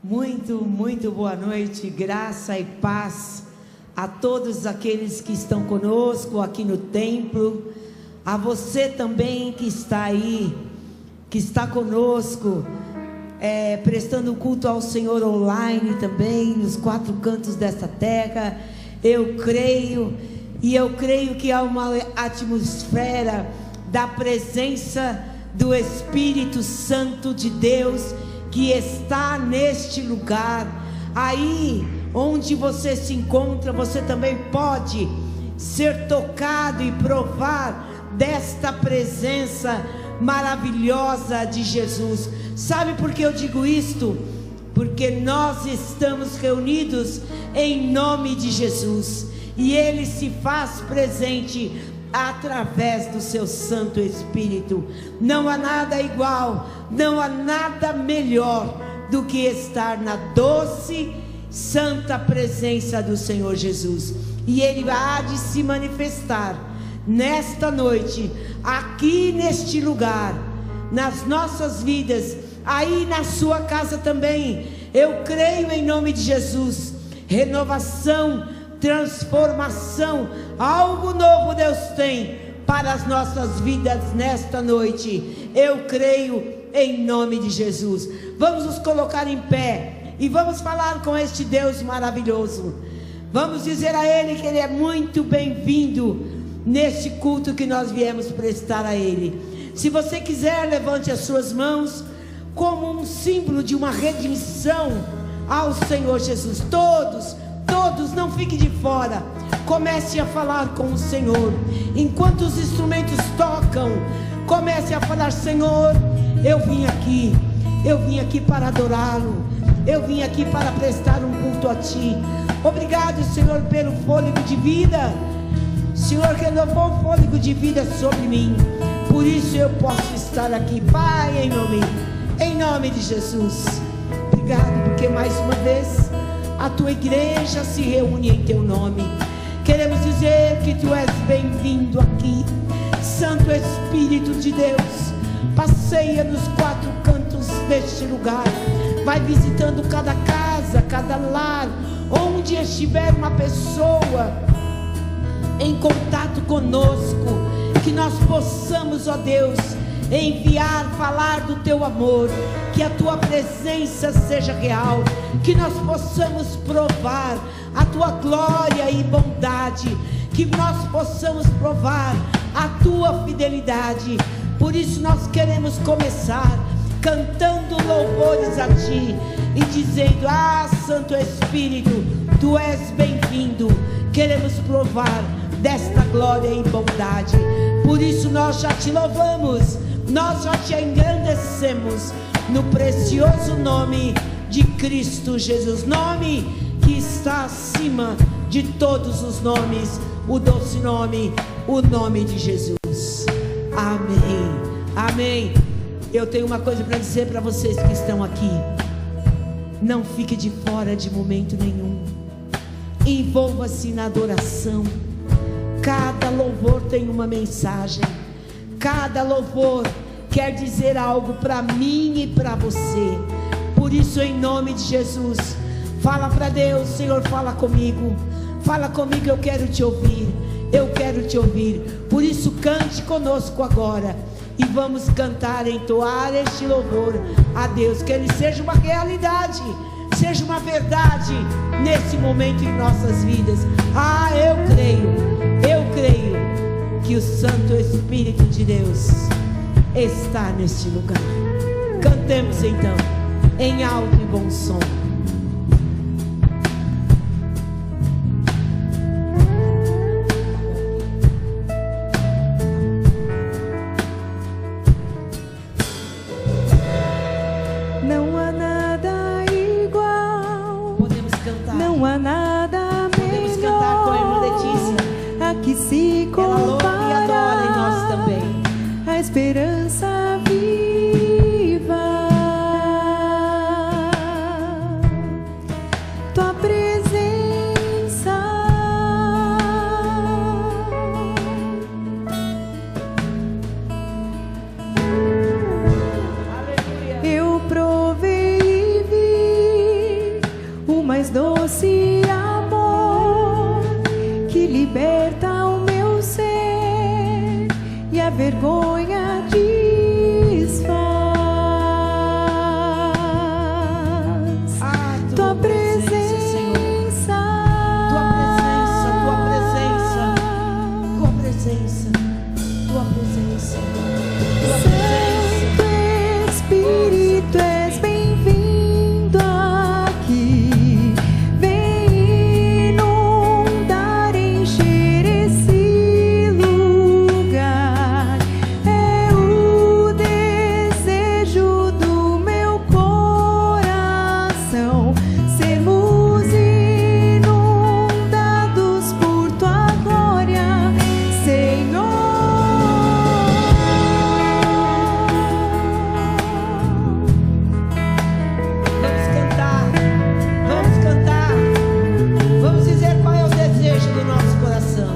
Muito boa noite, graça e paz a todos aqueles que estão conosco aqui no templo, a você também que está aí, que está conosco, prestando culto ao Senhor online também, nos quatro cantos desta terra. Eu creio que há uma atmosfera da presença do Espírito Santo de Deus que está neste lugar. Aí onde você se encontra, você também pode ser tocado e provar desta presença maravilhosa de Jesus. Sabe por que eu digo isto? Porque nós estamos reunidos em nome de Jesus, e Ele se faz presente através do seu Santo Espírito. Não há nada igual, não há nada melhor do que estar na doce, santa presença do Senhor Jesus. E Ele há de se manifestar nesta noite, aqui neste lugar, nas nossas vidas, aí na sua casa também. Eu creio em nome de Jesus. Renovação, transformação, algo novo Deus tem para as nossas vidas nesta noite. Eu creio em nome de Jesus. Vamos nos colocar em pé e vamos falar com este Deus maravilhoso. Vamos dizer a Ele que Ele é muito bem-vindo neste culto que nós viemos prestar a Ele. Se você quiser, levante as suas mãos como um símbolo de uma redenção ao Senhor Jesus. Todos, não fique de fora. Comece a falar com o Senhor. Enquanto os instrumentos tocam, comece a falar: Senhor, eu vim aqui para adorá-lo. Eu vim aqui para prestar um culto a Ti. Obrigado, Senhor, pelo fôlego de vida. Senhor, renovou o fôlego de vida sobre mim. Por isso eu posso estar aqui, Pai, em nome de Jesus. Obrigado, porque mais uma vez a Tua igreja se reúne em Teu nome. Queremos dizer que Tu és bem-vindo aqui. Santo Espírito de Deus, passeia nos quatro cantos deste lugar. Vai visitando cada casa, cada lar, onde estiver uma pessoa em contato conosco. Que nós possamos, ó Deus, enviar, falar do Teu amor, que a Tua presença seja real, que nós possamos provar a Tua glória e bondade, que nós possamos provar a Tua fidelidade. Por isso nós queremos começar cantando louvores a Ti e dizendo: Santo Espírito, Tu és bem-vindo. Queremos provar desta glória e bondade. Por isso nós já Te louvamos, nós já Te engrandecemos, no precioso nome de Cristo Jesus, nome que está acima de todos os nomes, o doce nome, o nome de Jesus. Amém, amém. Eu tenho uma coisa para dizer para vocês que estão aqui: não fique de fora de momento nenhum, envolva-se na adoração. Cada louvor tem uma mensagem, cada louvor quer dizer algo para mim e para você. Por isso, em nome de Jesus, fala para Deus: Senhor, fala comigo, eu quero Te ouvir, eu quero Te ouvir. Por isso, cante conosco agora e vamos cantar, entoar este louvor a Deus. Que Ele seja uma realidade, seja uma verdade nesse momento em nossas vidas. Eu creio que o Santo Espírito de Deus está neste lugar. Cantemos então em alto e bom som. Não há nada igual. Podemos cantar. Não há nada Podemos melhor. Cantar com a irmã Letícia. A que se Ela louva e compara adora em nós também. a esperança viva. Tua presença, eu provei e vi mais doce amor que liberta o meu ser e a vergonha desfaz. Tua presença, Senhor. Tua presença, tua presença, tua presença, tua presença, tua presença. Santo Espírito, és bem-vindo aqui. Vem inundar, encher esse lugar. É o desejo do meu coração sermos inundados por tua glória, Senhor. Vamos cantar, vamos cantar, vamos dizer qual é o desejo do nosso coração.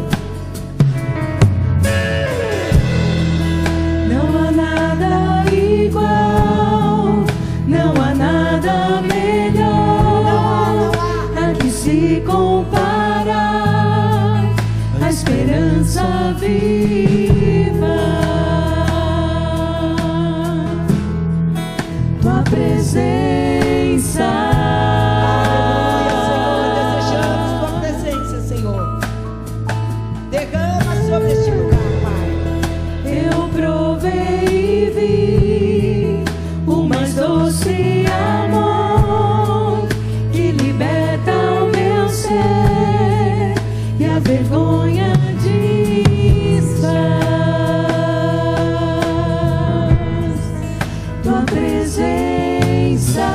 Não há nada igual, não há nada melhor a que se comparar a esperança viva. Tua presença. Aleluia, Senhor, desejamos tua presença, Senhor. Derrama sobre este lugar, Pai. Eu provei e vi o mais doce amor que liberta o meu ser e a vergonha desfaz. Tua presença.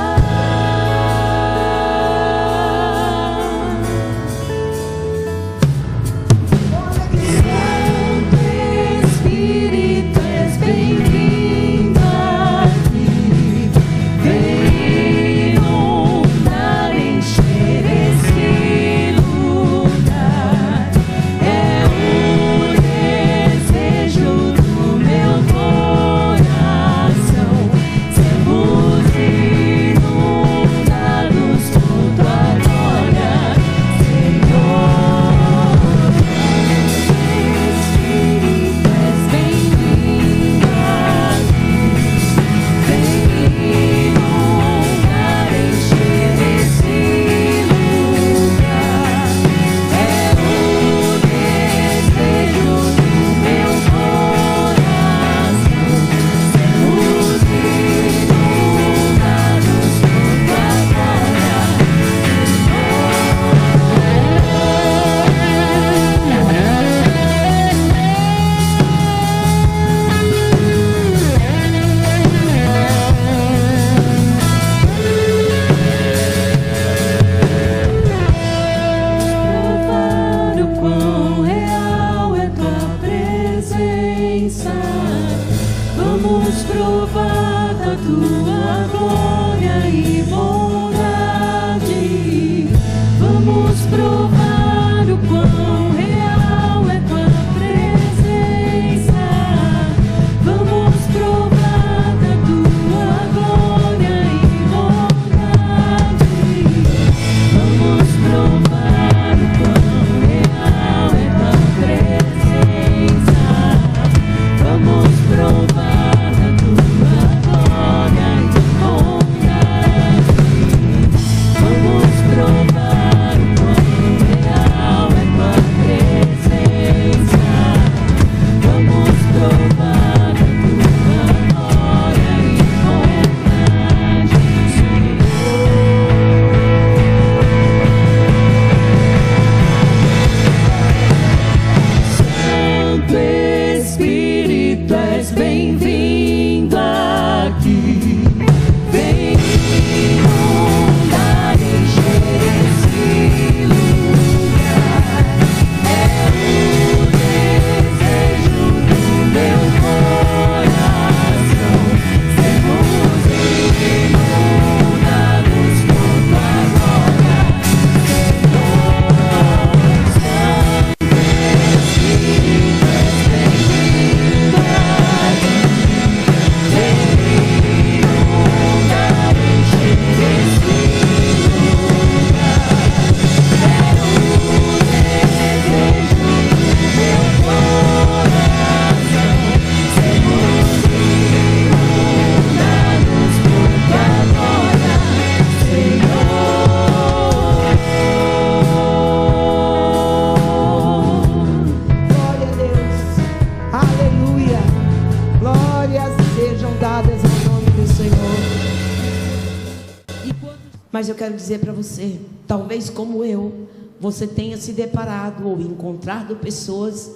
Mas eu quero dizer para você, talvez como eu, você tenha se deparado ou encontrado pessoas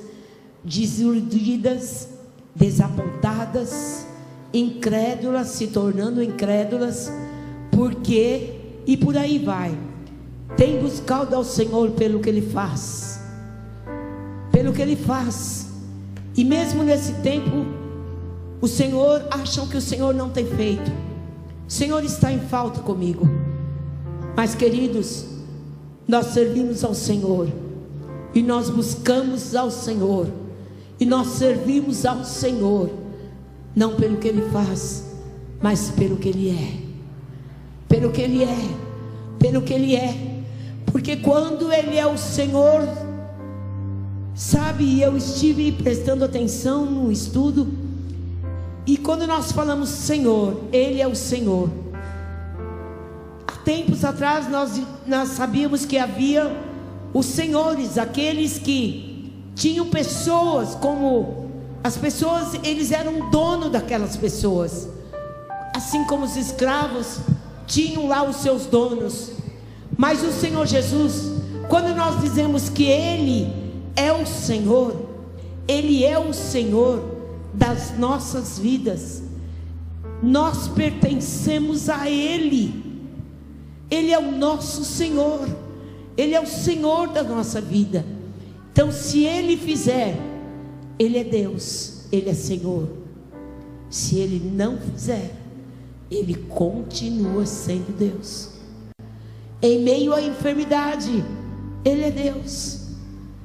desiludidas, desapontadas, incrédulas, se tornando incrédulas, porque, e por aí vai, tem buscado ao Senhor pelo que Ele faz, e mesmo nesse tempo, o Senhor, acham que o Senhor não tem feito, o Senhor está em falta comigo. Mas queridos, nós servimos ao Senhor, e nós buscamos ao Senhor, e nós servimos ao Senhor, não pelo que Ele faz, mas pelo que Ele é, pelo que Ele é, pelo que Ele é, porque quando Ele é o Senhor, sabe, eu estive prestando atenção no estudo, e quando nós falamos Senhor, Ele é o Senhor. Há tempos atrás nós sabíamos que havia os senhores, aqueles que tinham pessoas, como as pessoas, eles eram dono daquelas pessoas, assim como os escravos tinham lá os seus donos. Mas o Senhor Jesus, quando nós dizemos que Ele é o Senhor, Ele é o Senhor das nossas vidas, nós pertencemos a Ele, Ele é o nosso Senhor, Ele é o Senhor da nossa vida. Então se Ele fizer, Ele é Deus, Ele é Senhor. Se Ele não fizer, Ele continua sendo Deus. Em meio à enfermidade, Ele é Deus.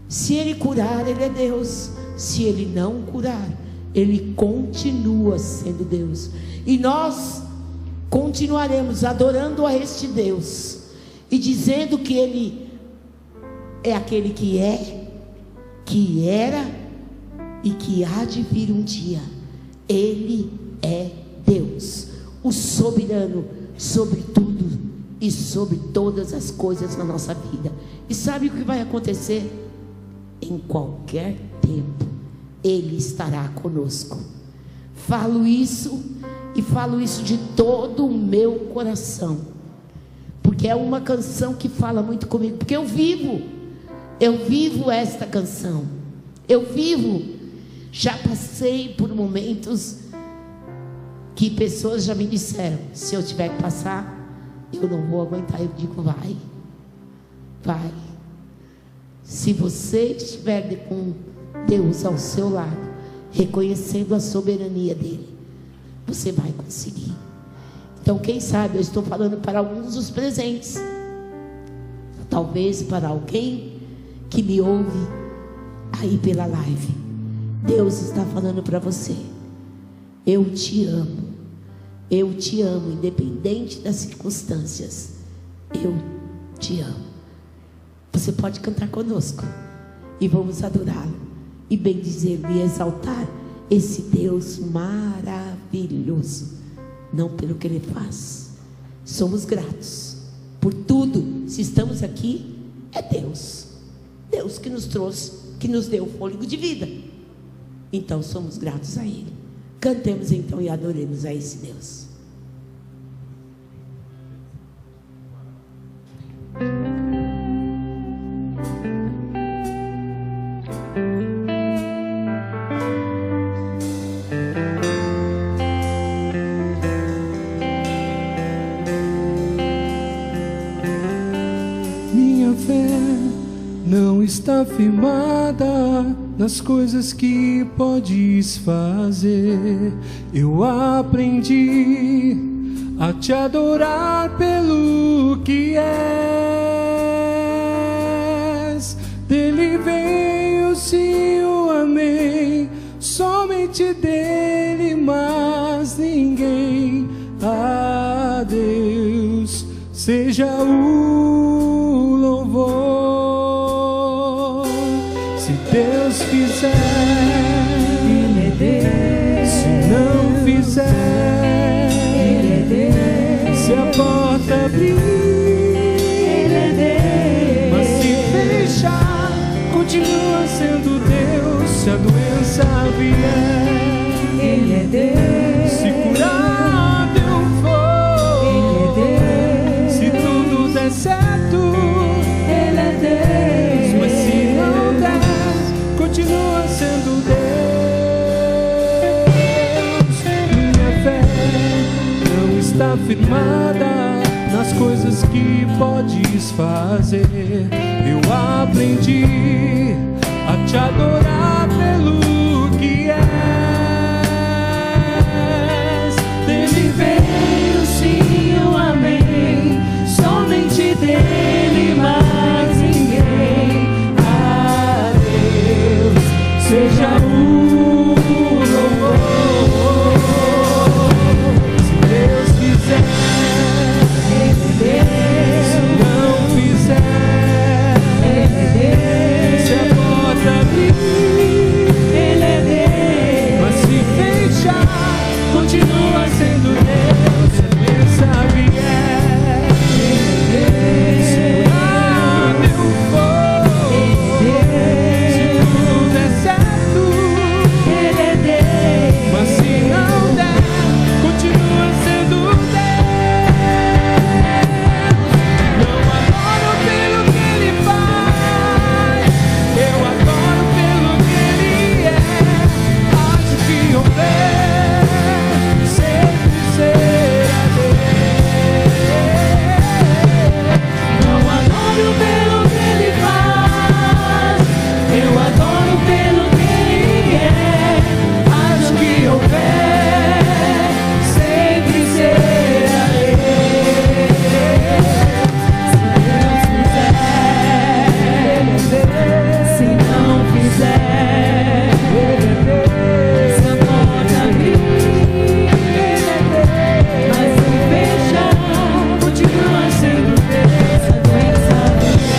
Se Ele curar, Ele é Deus. Se Ele não curar, Ele continua sendo Deus. E nós continuaremos adorando a este Deus e dizendo que Ele é aquele que é, que era e que há de vir um dia. Ele é Deus, o soberano sobre tudo e sobre todas as coisas na nossa vida. E sabe o que vai acontecer? Em qualquer tempo Ele estará conosco. Falo isso, e falo isso de todo o meu coração, porque é uma canção que fala muito comigo, porque eu vivo esta canção, já passei por momentos que pessoas já me disseram: se eu tiver que passar, eu não vou aguentar. Eu digo: vai. Se você estiver com Deus ao seu lado, reconhecendo a soberania dele, você vai conseguir. Então, quem sabe, eu estou falando para alguns dos presentes, talvez para alguém que me ouve aí pela live. Deus está falando para você: eu te amo, independente das circunstâncias, eu te amo. Você pode cantar conosco e vamos adorá-lo e bendizê-lo e exaltar esse Deus maravilhoso, não pelo que Ele faz. Somos gratos por tudo. Se estamos aqui, é Deus que nos trouxe, que nos deu o fôlego de vida. Então somos gratos a Ele. Cantemos então e adoremos a esse Deus. Está firmada nas coisas que podes fazer. Eu aprendi a te adorar pelo que és. Dele veio sim o amém, somente dele, mais ninguém. A Deus seja o louvor. Deus fizer, Ele é Deus. Se não fizer, Ele é Deus. Se a porta abrir, Ele é Deus. Mas se fechar, continua sendo Deus. Se a doença vier, Ele é Deus. Se curar deu for, Ele é Deus. Se nada nas coisas que podes fazer. Eu aprendi a te adorar pelo que és. Dele veio sim o amém, somente dele, mais ninguém. A Deus seja o louvor. Se Deus quiser, se não fizer, se a porta abrir, Ele é Deus. Mas se fechar, continua sendo Deus. Se a doença vier, segurar meu fogo. Se tudo der certo, Ele é Deus. Mas se não der, continua sendo Deus. Não adoro pelo que Ele faz, eu adoro pelo que Ele é. Acho que houver, sempre será Deus. Não adoro pelo que Ele faz, eu adoro pelo que Ele é. Acho que houver, sempre será Deus. Se não fizer, se a porta abrir, mas se fechar, continua sendo Deus. A doença vier,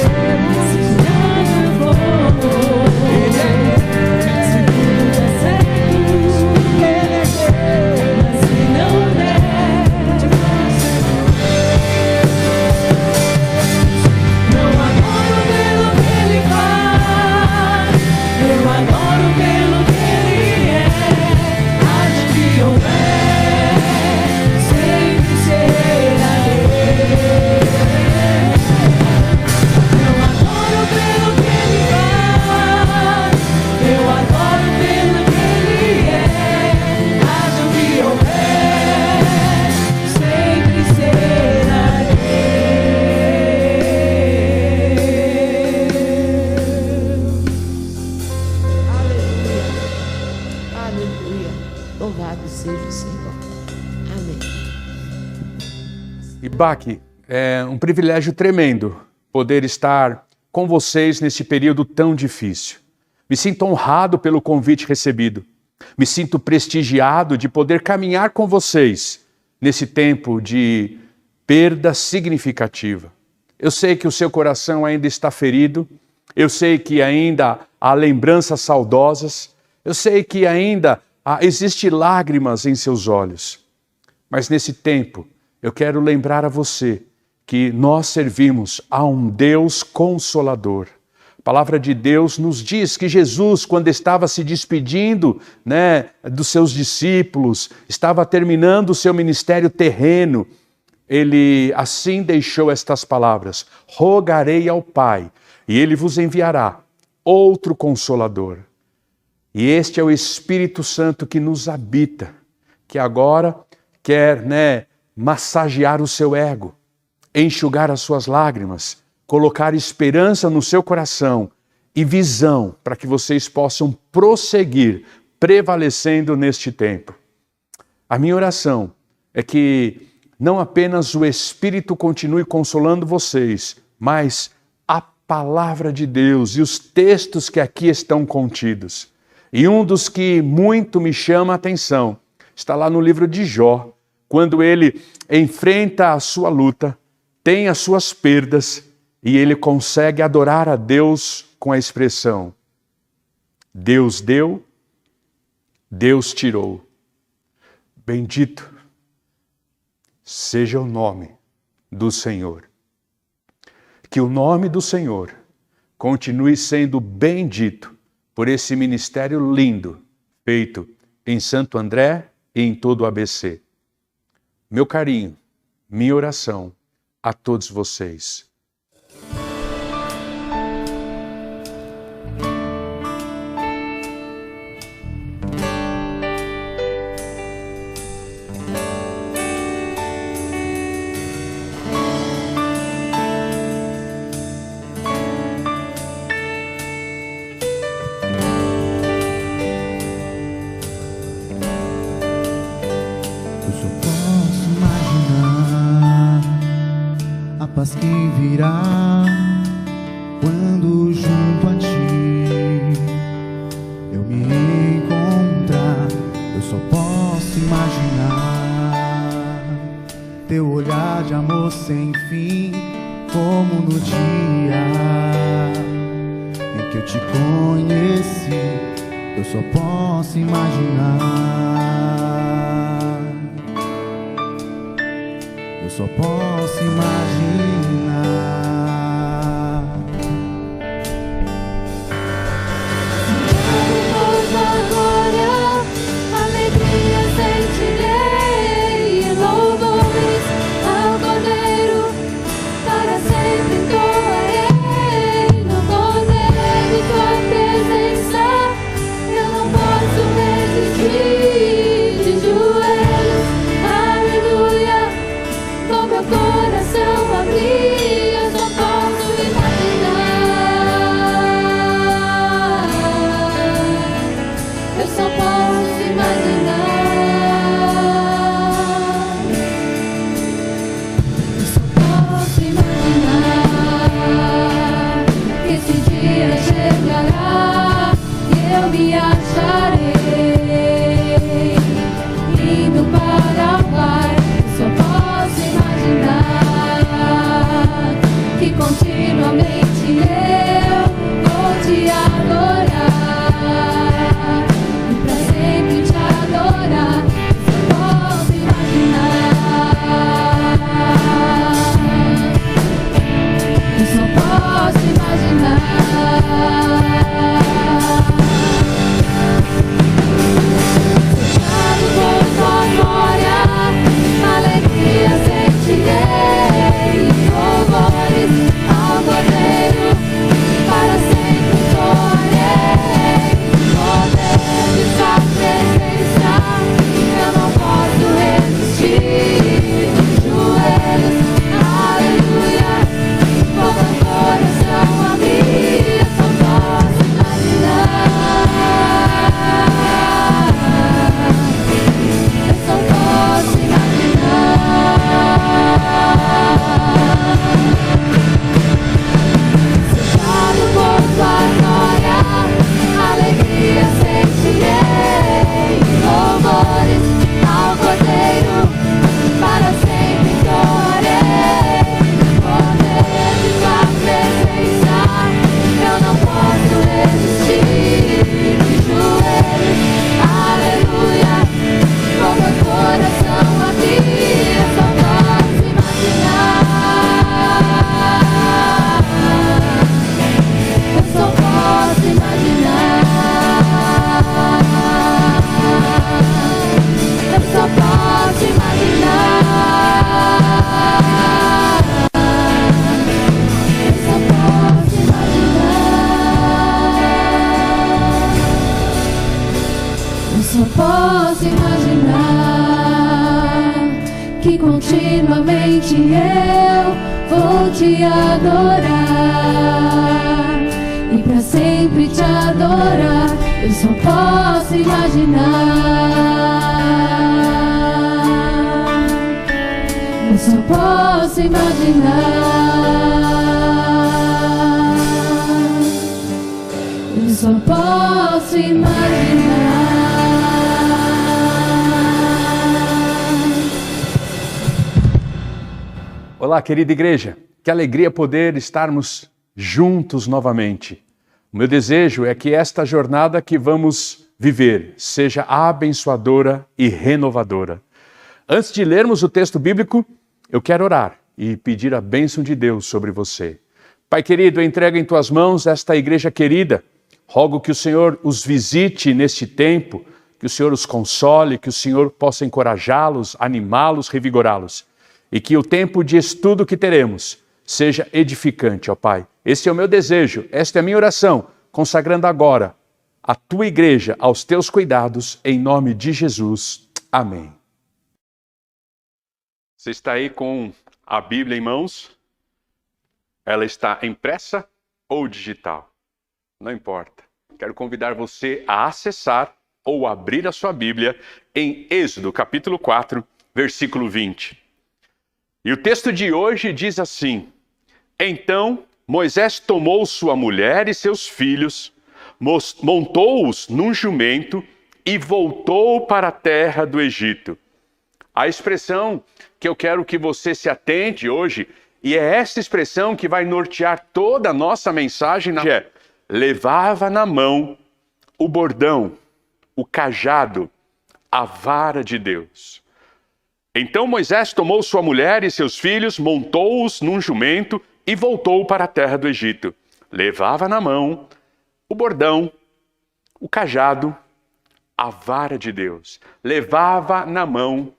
se não for, Ele é Deus. Se tudo der certo, Ele é Deus. Mas se não der, continua sendo Deus. Não adoro pelo que Ele faz, eu adoro pelo que Ele é. Acho que houver, sempre será Deus. Eu adoro pelo que Ele faz, eu adoro pelo que Ele é. Acho que houver, sempre será Aleluia. Aleluia. Louvado seja o Senhor. Amém. E Baque, é um privilégio tremendo poder estar com vocês nesse período tão difícil. Me sinto honrado pelo convite recebido. Me sinto prestigiado de poder caminhar com vocês nesse tempo de perda significativa. Eu sei que o seu coração ainda está ferido. Eu sei que ainda há lembranças saudosas. Eu sei que ainda existe lágrimas em seus olhos. Mas nesse tempo, eu quero lembrar a você que nós servimos a um Deus consolador. A palavra de Deus nos diz que Jesus, quando estava se despedindo, dos seus discípulos, estava terminando o seu ministério terreno, ele assim deixou estas palavras: rogarei ao Pai, e ele vos enviará outro Consolador. E este é o Espírito Santo que nos habita, que agora quer, massagear o seu ego, enxugar as suas lágrimas, colocar esperança no seu coração e visão para que vocês possam prosseguir prevalecendo neste tempo. A minha oração é que não apenas o Espírito continue consolando vocês, mas a palavra de Deus e os textos que aqui estão contidos. E um dos que muito me chama a atenção está lá no livro de Jó, quando ele enfrenta a sua luta, tem as suas perdas e ele consegue adorar a Deus com a expressão: Deus deu, Deus tirou. Bendito seja o nome do Senhor. Que o nome do Senhor continue sendo bendito por esse ministério lindo feito em Santo André e em todo o ABC. Meu carinho, minha oração a todos vocês. paz que virá quando junto a ti eu me encontrar. Eu só posso imaginar teu olhar de amor sem fim, como no dia em que eu te conheci. Eu só posso imaginar, eu só posso imaginar. Agora, alegria sentirei, e louvores ao Cordeiro, para sempre entoarei. No poder de tua presença, eu não posso resistir. De joelhos, aleluia, com meu coração abrir, eu só posso imaginar. Eu só posso imaginar. Eu só posso imaginar que esse dia chegará e eu me acharei indo para o Pai. Só posso imaginar que continuamente eu vou te adorar e pra sempre te adorar. Só posso imaginar. Eu só posso imaginar. Cercado por tua glória, alegria sentirei, louvores ao Cordeiro, para sempre entoarei. Poder de tua presença, eu não posso resistir. De joelhos, aleluia, com meu coração abrir, eu só posso imaginar. Eu só posso imaginar. Cercado por tua glória, alegria sentirei, louvores ao Cordeiro, para sempre entoarei. Poder de tua presença, eu não posso resistir. De joelhos, aleluia, com meu coração abrir, eu só posso imaginar. Eu só posso imaginar. Eu só posso imaginar. Eu só posso imaginar. Eu só posso imaginar que continuamente eu vou te adorar e pra sempre te adorar. Eu só posso imaginar. Eu só posso imaginar. Eu só posso imaginar. Olá, querida igreja. Que alegria poder estarmos juntos novamente. O meu desejo é que esta jornada que vamos viver seja abençoadora e renovadora. Antes de lermos o texto bíblico, eu quero orar e pedir a bênção de Deus sobre você. Pai querido, eu entrego em tuas mãos esta igreja querida. Rogo que o Senhor os visite neste tempo, que o Senhor os console, que o Senhor possa encorajá-los, animá-los, revigorá-los. E que o tempo de estudo que teremos seja edificante, ó Pai. Esse é o meu desejo, esta é a minha oração, consagrando agora a tua igreja aos teus cuidados, em nome de Jesus. Amém. Você está aí com a Bíblia em mãos? Ela está impressa ou digital? Não importa. Quero convidar você a acessar ou abrir a sua Bíblia em Êxodo, capítulo 4, versículo 20. E o texto de hoje diz assim: então Moisés tomou sua mulher e seus filhos, montou-os num jumento e voltou para a terra do Egito. A expressão que eu quero que você se atente hoje, e é essa expressão que vai nortear toda a nossa mensagem, é: levava na mão o bordão, o cajado, a vara de Deus. Então Moisés tomou sua mulher e seus filhos, montou-os num jumento e voltou para a terra do Egito. Levava na mão o bordão, o cajado, a vara de Deus. Levava na mão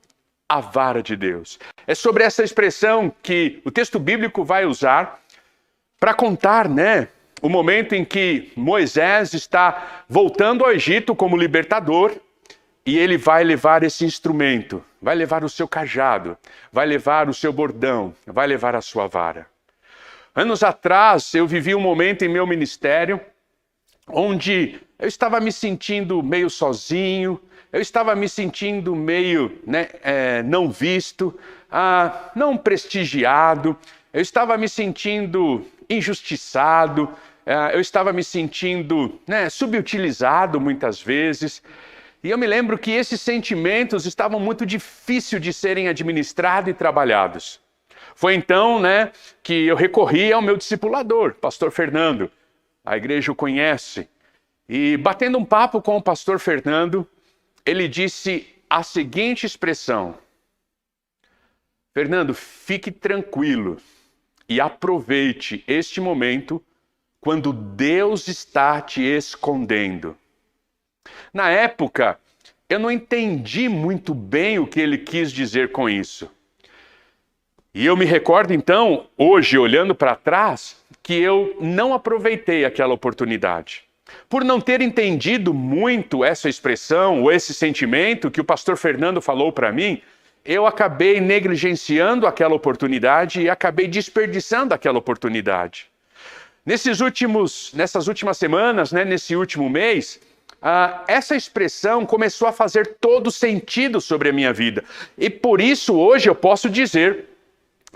a vara de Deus. É sobre essa expressão que o texto bíblico vai usar para contar, o momento em que Moisés está voltando ao Egito como libertador, e ele vai levar esse instrumento, vai levar o seu cajado, vai levar o seu bordão, vai levar a sua vara. Anos atrás, eu vivi um momento em meu ministério onde eu estava me sentindo meio sozinho, eu estava me sentindo meio não visto, não prestigiado, eu estava me sentindo injustiçado, eu estava me sentindo subutilizado muitas vezes. E eu me lembro que esses sentimentos estavam muito difíceis de serem administrados e trabalhados. Foi então que eu recorri ao meu discipulador, pastor Fernando. A igreja o conhece. E batendo um papo com o pastor Fernando, ele disse a seguinte expressão: Fernando, fique tranquilo e aproveite este momento quando Deus está te escondendo. Na época, eu não entendi muito bem o que ele quis dizer com isso. E eu me recordo então, hoje, olhando para trás, que eu não aproveitei aquela oportunidade. Por não ter entendido muito essa expressão ou esse sentimento que o pastor Fernando falou para mim, eu acabei negligenciando aquela oportunidade e acabei desperdiçando aquela oportunidade. Nessas últimas semanas, nesse último mês, essa expressão começou a fazer todo sentido sobre a minha vida. E por isso hoje eu posso dizer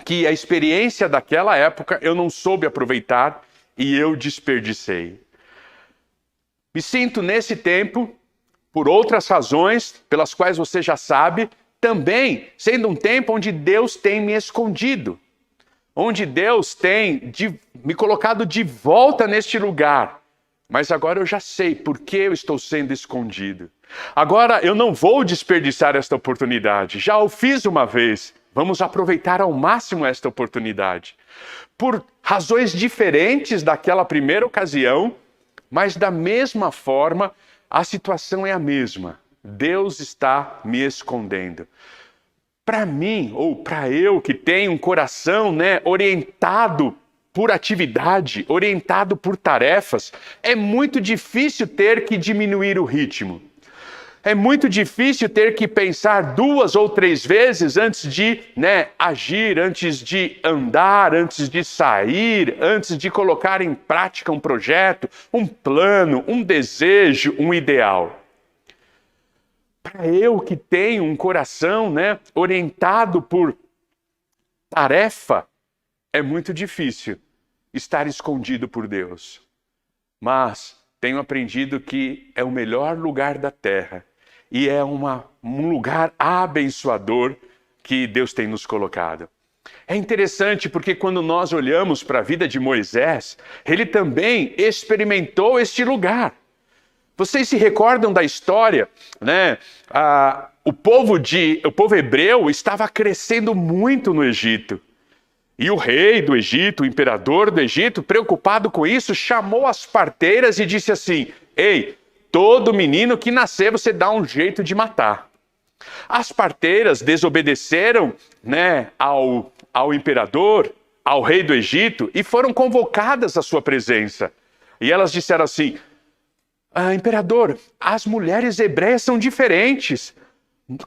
que a experiência daquela época eu não soube aproveitar e eu desperdicei. Me sinto nesse tempo, por outras razões, pelas quais você já sabe, também sendo um tempo onde Deus tem me escondido, onde Deus tem me colocado de volta neste lugar. Mas agora eu já sei por que eu estou sendo escondido. Agora eu não vou desperdiçar esta oportunidade. Já o fiz uma vez. Vamos aproveitar ao máximo esta oportunidade. Por razões diferentes daquela primeira ocasião, mas da mesma forma, a situação é a mesma. Deus está me escondendo. Para mim, ou para eu que tenho um coração orientado por atividade, orientado por tarefas, é muito difícil ter que diminuir o ritmo. É muito difícil ter que pensar 2 ou 3 vezes antes de agir, antes de andar, antes de sair, antes de colocar em prática um projeto, um plano, um desejo, um ideal. Para eu que tenho um coração orientado por tarefa, é muito difícil estar escondido por Deus. Mas tenho aprendido que é o melhor lugar da terra e é um lugar abençoador que Deus tem nos colocado. É interessante porque quando nós olhamos para a vida de Moisés, ele também experimentou este lugar. Vocês se recordam da história, o povo hebreu estava crescendo muito no Egito. E o rei do Egito, o imperador do Egito, preocupado com isso, chamou as parteiras e disse assim: ei, todo menino que nascer você dá um jeito de matar. As parteiras desobedeceram ao imperador, ao rei do Egito, e foram convocadas à sua presença. E elas disseram assim: imperador, as mulheres hebreias são diferentes.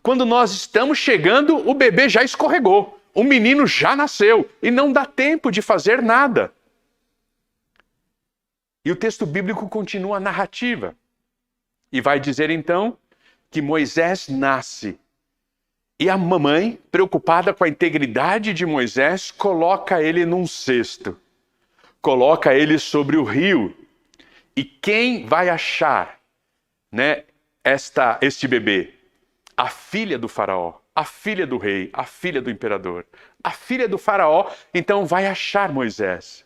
Quando nós estamos chegando, o bebê já escorregou. O menino já nasceu e não dá tempo de fazer nada. E o texto bíblico continua a narrativa. E vai dizer então que Moisés nasce. E a mamãe, preocupada com a integridade de Moisés, coloca ele num cesto. Coloca ele sobre o rio. E quem vai achar, né, este bebê? A filha do faraó, a filha do rei, a filha do imperador. A filha do faraó, então, vai achar Moisés.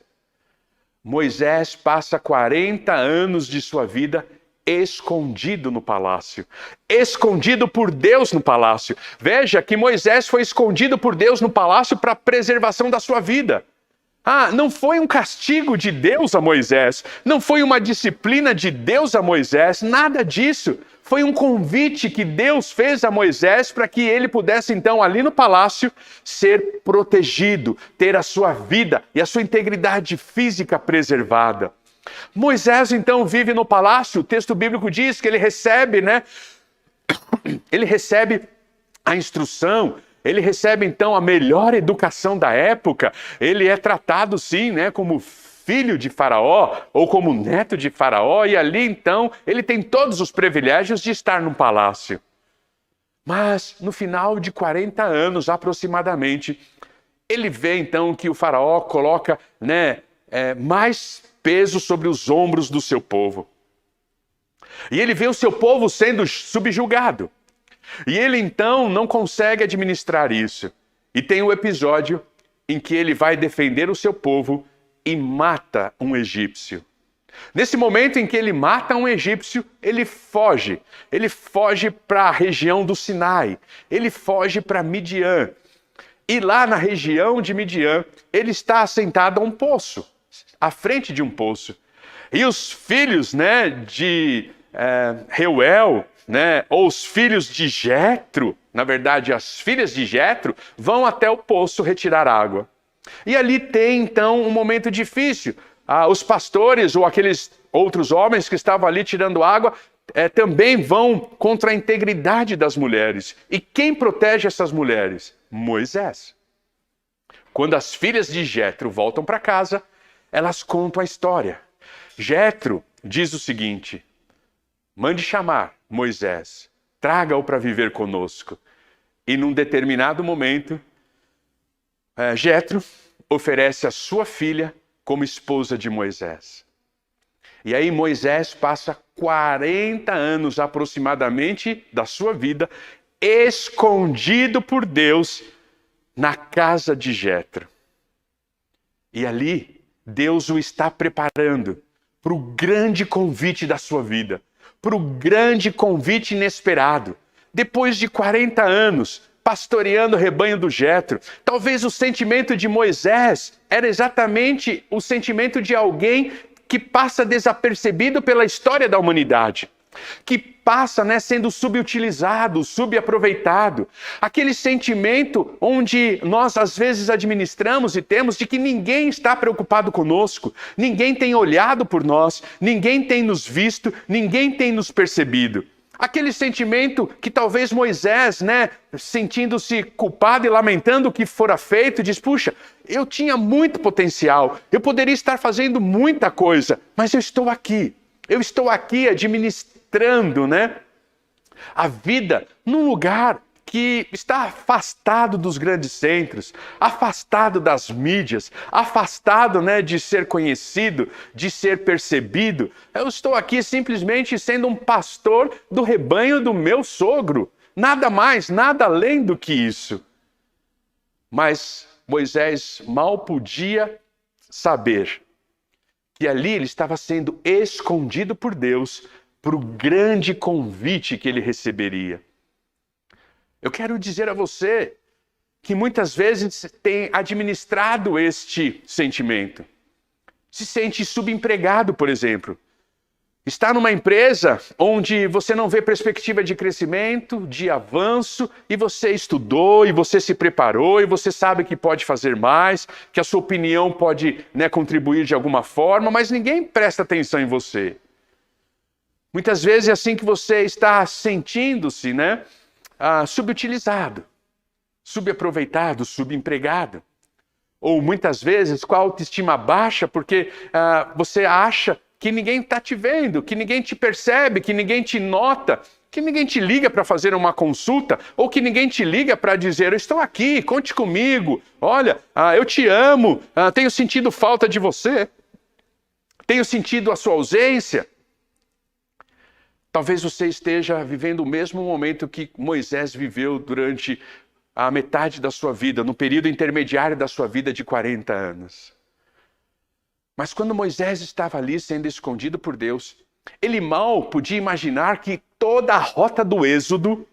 Moisés passa 40 anos de sua vida escondido no palácio. Escondido por Deus no palácio. Veja que Moisés foi escondido por Deus no palácio para a preservação da sua vida. Não foi um castigo de Deus a Moisés. Não foi uma disciplina de Deus a Moisés. Nada disso. Foi um convite que Deus fez a Moisés para que ele pudesse, então, ali no palácio, ser protegido, ter a sua vida e a sua integridade física preservada. Moisés, então, vive no palácio. O texto bíblico diz que ele recebe, né? Ele recebe a instrução, ele recebe, então, a melhor educação da época. Ele é tratado, sim, né, como filho de Faraó ou como neto de Faraó, e ali, então, ele tem todos os privilégios de estar no palácio. Mas, no final de 40 anos, aproximadamente, ele vê, então, que o Faraó coloca, né, mais peso sobre os ombros do seu povo. E ele vê o seu povo sendo subjugado. E ele, então, não consegue administrar isso. E tem o episódio em que ele vai defender o seu povo e mata um egípcio. Nesse momento em que ele mata um egípcio, ele foge. Ele foge para a região do Sinai. Ele foge para Midian. E lá na região de Midian, ele está assentado a um poço, à frente de um poço. E os filhos, né, de Reuel, né, ou os filhos de Jetro, na verdade as filhas de Jetro, vão até o poço retirar água. E ali tem então um momento difícil. Os pastores ou aqueles outros homens que estavam ali tirando água também vão contra a integridade das mulheres. E quem protege essas mulheres? Moisés. Quando as filhas de Jetro voltam para casa, elas contam a história. Jetro diz o seguinte: mande chamar Moisés, traga-o para viver conosco. E num determinado momento, Jetro oferece a sua filha como esposa de Moisés. E aí Moisés passa 40 anos aproximadamente da sua vida escondido por Deus na casa de Jetro. E ali Deus o está preparando para o grande convite da sua vida, para o grande convite inesperado. Depois de 40 anos pastoreando o rebanho do Jetro, talvez o sentimento de Moisés era exatamente o sentimento de alguém que passa desapercebido pela história da humanidade, que passa, né, sendo subutilizado, subaproveitado. Aquele sentimento onde nós às vezes administramos e temos de que ninguém está preocupado conosco, ninguém tem olhado por nós, ninguém tem nos visto, ninguém tem nos percebido. Aquele sentimento que talvez Moisés, né, sentindo-se culpado e lamentando o que fora feito, diz: puxa, eu tinha muito potencial, eu poderia estar fazendo muita coisa, mas eu estou aqui administrando, né, a vida num lugar que está afastado dos grandes centros, afastado das mídias, afastado, né, de ser conhecido, de ser percebido. Eu estou aqui simplesmente sendo um pastor do rebanho do meu sogro. Nada mais, nada além do que isso. Mas Moisés mal podia saber que ali ele estava sendo escondido por Deus para o grande convite que ele receberia. Eu quero dizer a você que muitas vezes tem administrado este sentimento. Se sente subempregado, por exemplo. Está numa empresa onde você não vê perspectiva de crescimento, de avanço, e você estudou, e você se preparou, e você sabe que pode fazer mais, que a sua opinião pode, né, contribuir de alguma forma, mas ninguém presta atenção em você. Muitas vezes é assim que você está sentindo-se, né? Subutilizado, subaproveitado, subempregado. Ou muitas vezes com a autoestima baixa porque você acha que ninguém está te vendo, que ninguém te percebe, que ninguém te nota, Que ninguém te liga para fazer uma consulta, ou que ninguém te liga para dizer, eu estou aqui, conte comigo, olha, eu te amo, tenho sentido falta de você, tenho sentido a sua ausência. Talvez você esteja vivendo o mesmo momento que Moisés viveu durante a metade da sua vida, no período intermediário da sua vida de 40 anos. Mas quando Moisés estava ali sendo escondido por Deus, ele mal podia imaginar que toda a rota do Êxodo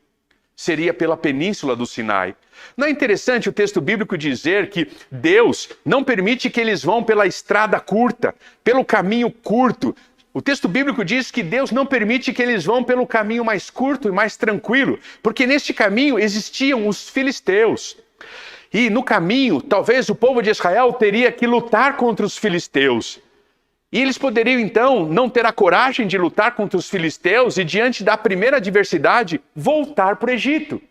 seria pela península do Sinai. Não é interessante o texto bíblico dizer que Deus não permite que eles vão pela estrada curta, pelo caminho curto. O texto bíblico diz que Deus não permite que eles vão pelo caminho mais curto e mais tranquilo, porque neste caminho existiam os filisteus. E no caminho, talvez o povo de Israel teria que lutar contra os filisteus. E eles poderiam então não ter a coragem de lutar contra os filisteus e diante da primeira adversidade, voltar para o Egito.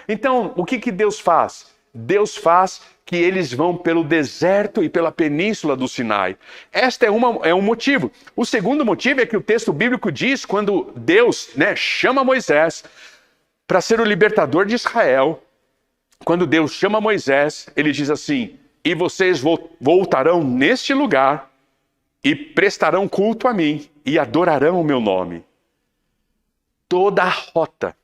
Então, o que Deus faz? Deus faz que eles vão pelo deserto e pela península do Sinai. Este é um motivo. O segundo motivo é que o texto bíblico diz, quando Deus chama Moisés para ser o libertador de Israel, quando Deus chama Moisés, ele diz assim, e vocês voltarão neste lugar e prestarão culto a mim e adorarão o meu nome. Toda a rota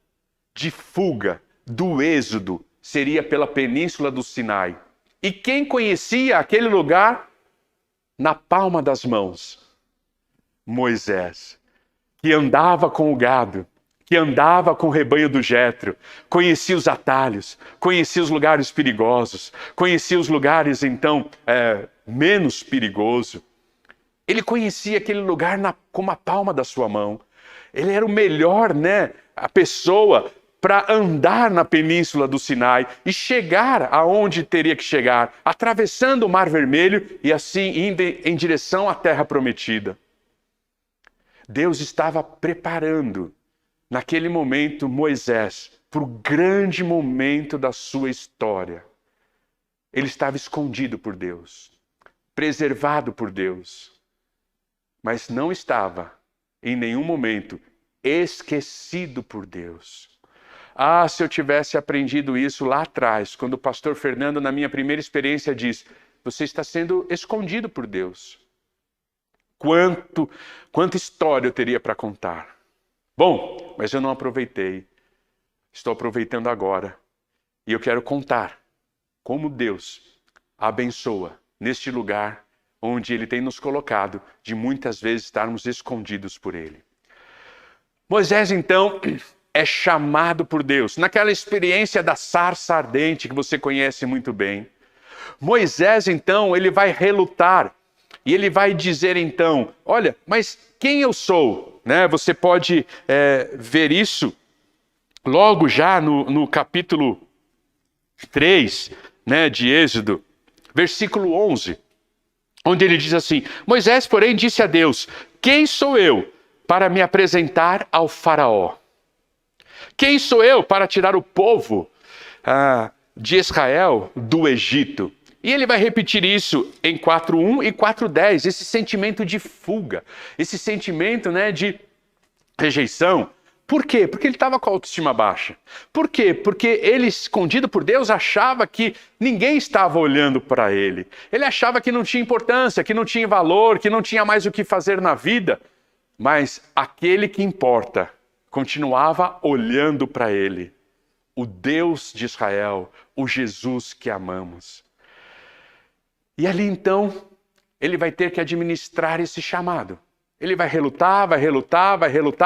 de fuga do Êxodo seria pela península do Sinai. E quem conhecia aquele lugar? Na palma das mãos. Moisés, que andava com o gado, que andava com o rebanho do Jétro, conhecia os atalhos, conhecia os lugares perigosos, conhecia os lugares, então, menos perigosos. Ele conhecia aquele lugar com a palma da sua mão. Ele era o melhor, a pessoa para andar na península do Sinai e chegar aonde teria que chegar, atravessando o Mar Vermelho e assim indo em direção à Terra Prometida. Deus estava preparando, naquele momento, Moisés para o grande momento da sua história. Ele estava escondido por Deus, preservado por Deus, mas não estava, em nenhum momento, esquecido por Deus. Se eu tivesse aprendido isso lá atrás, quando o pastor Fernando, na minha primeira experiência, diz, você está sendo escondido por Deus. Quanta história eu teria para contar. Bom, mas eu não aproveitei. Estou aproveitando agora. E eu quero contar como Deus abençoa neste lugar onde Ele tem nos colocado, de muitas vezes estarmos escondidos por Ele. Moisés, então, é chamado por Deus, naquela experiência da sarça ardente que você conhece muito bem. Moisés, então, ele vai relutar e ele vai dizer, então, olha, mas quem eu sou? Você pode ver isso logo já no capítulo 3 de Êxodo, versículo 11, onde ele diz assim, Moisés, porém, disse a Deus, quem sou eu para me apresentar ao faraó? Quem sou eu para tirar o povo de Israel do Egito? E ele vai repetir isso em 4:1 e 4:10, esse sentimento de fuga, esse sentimento de rejeição. Por quê? Porque ele estava com a autoestima baixa. Por quê? Porque ele, escondido por Deus, achava que ninguém estava olhando para ele. Ele achava que não tinha importância, que não tinha valor, que não tinha mais o que fazer na vida. Mas aquele que importa continuava olhando para ele, o Deus de Israel, o Jesus que amamos. E ali então, ele vai ter que administrar esse chamado. Ele vai relutar,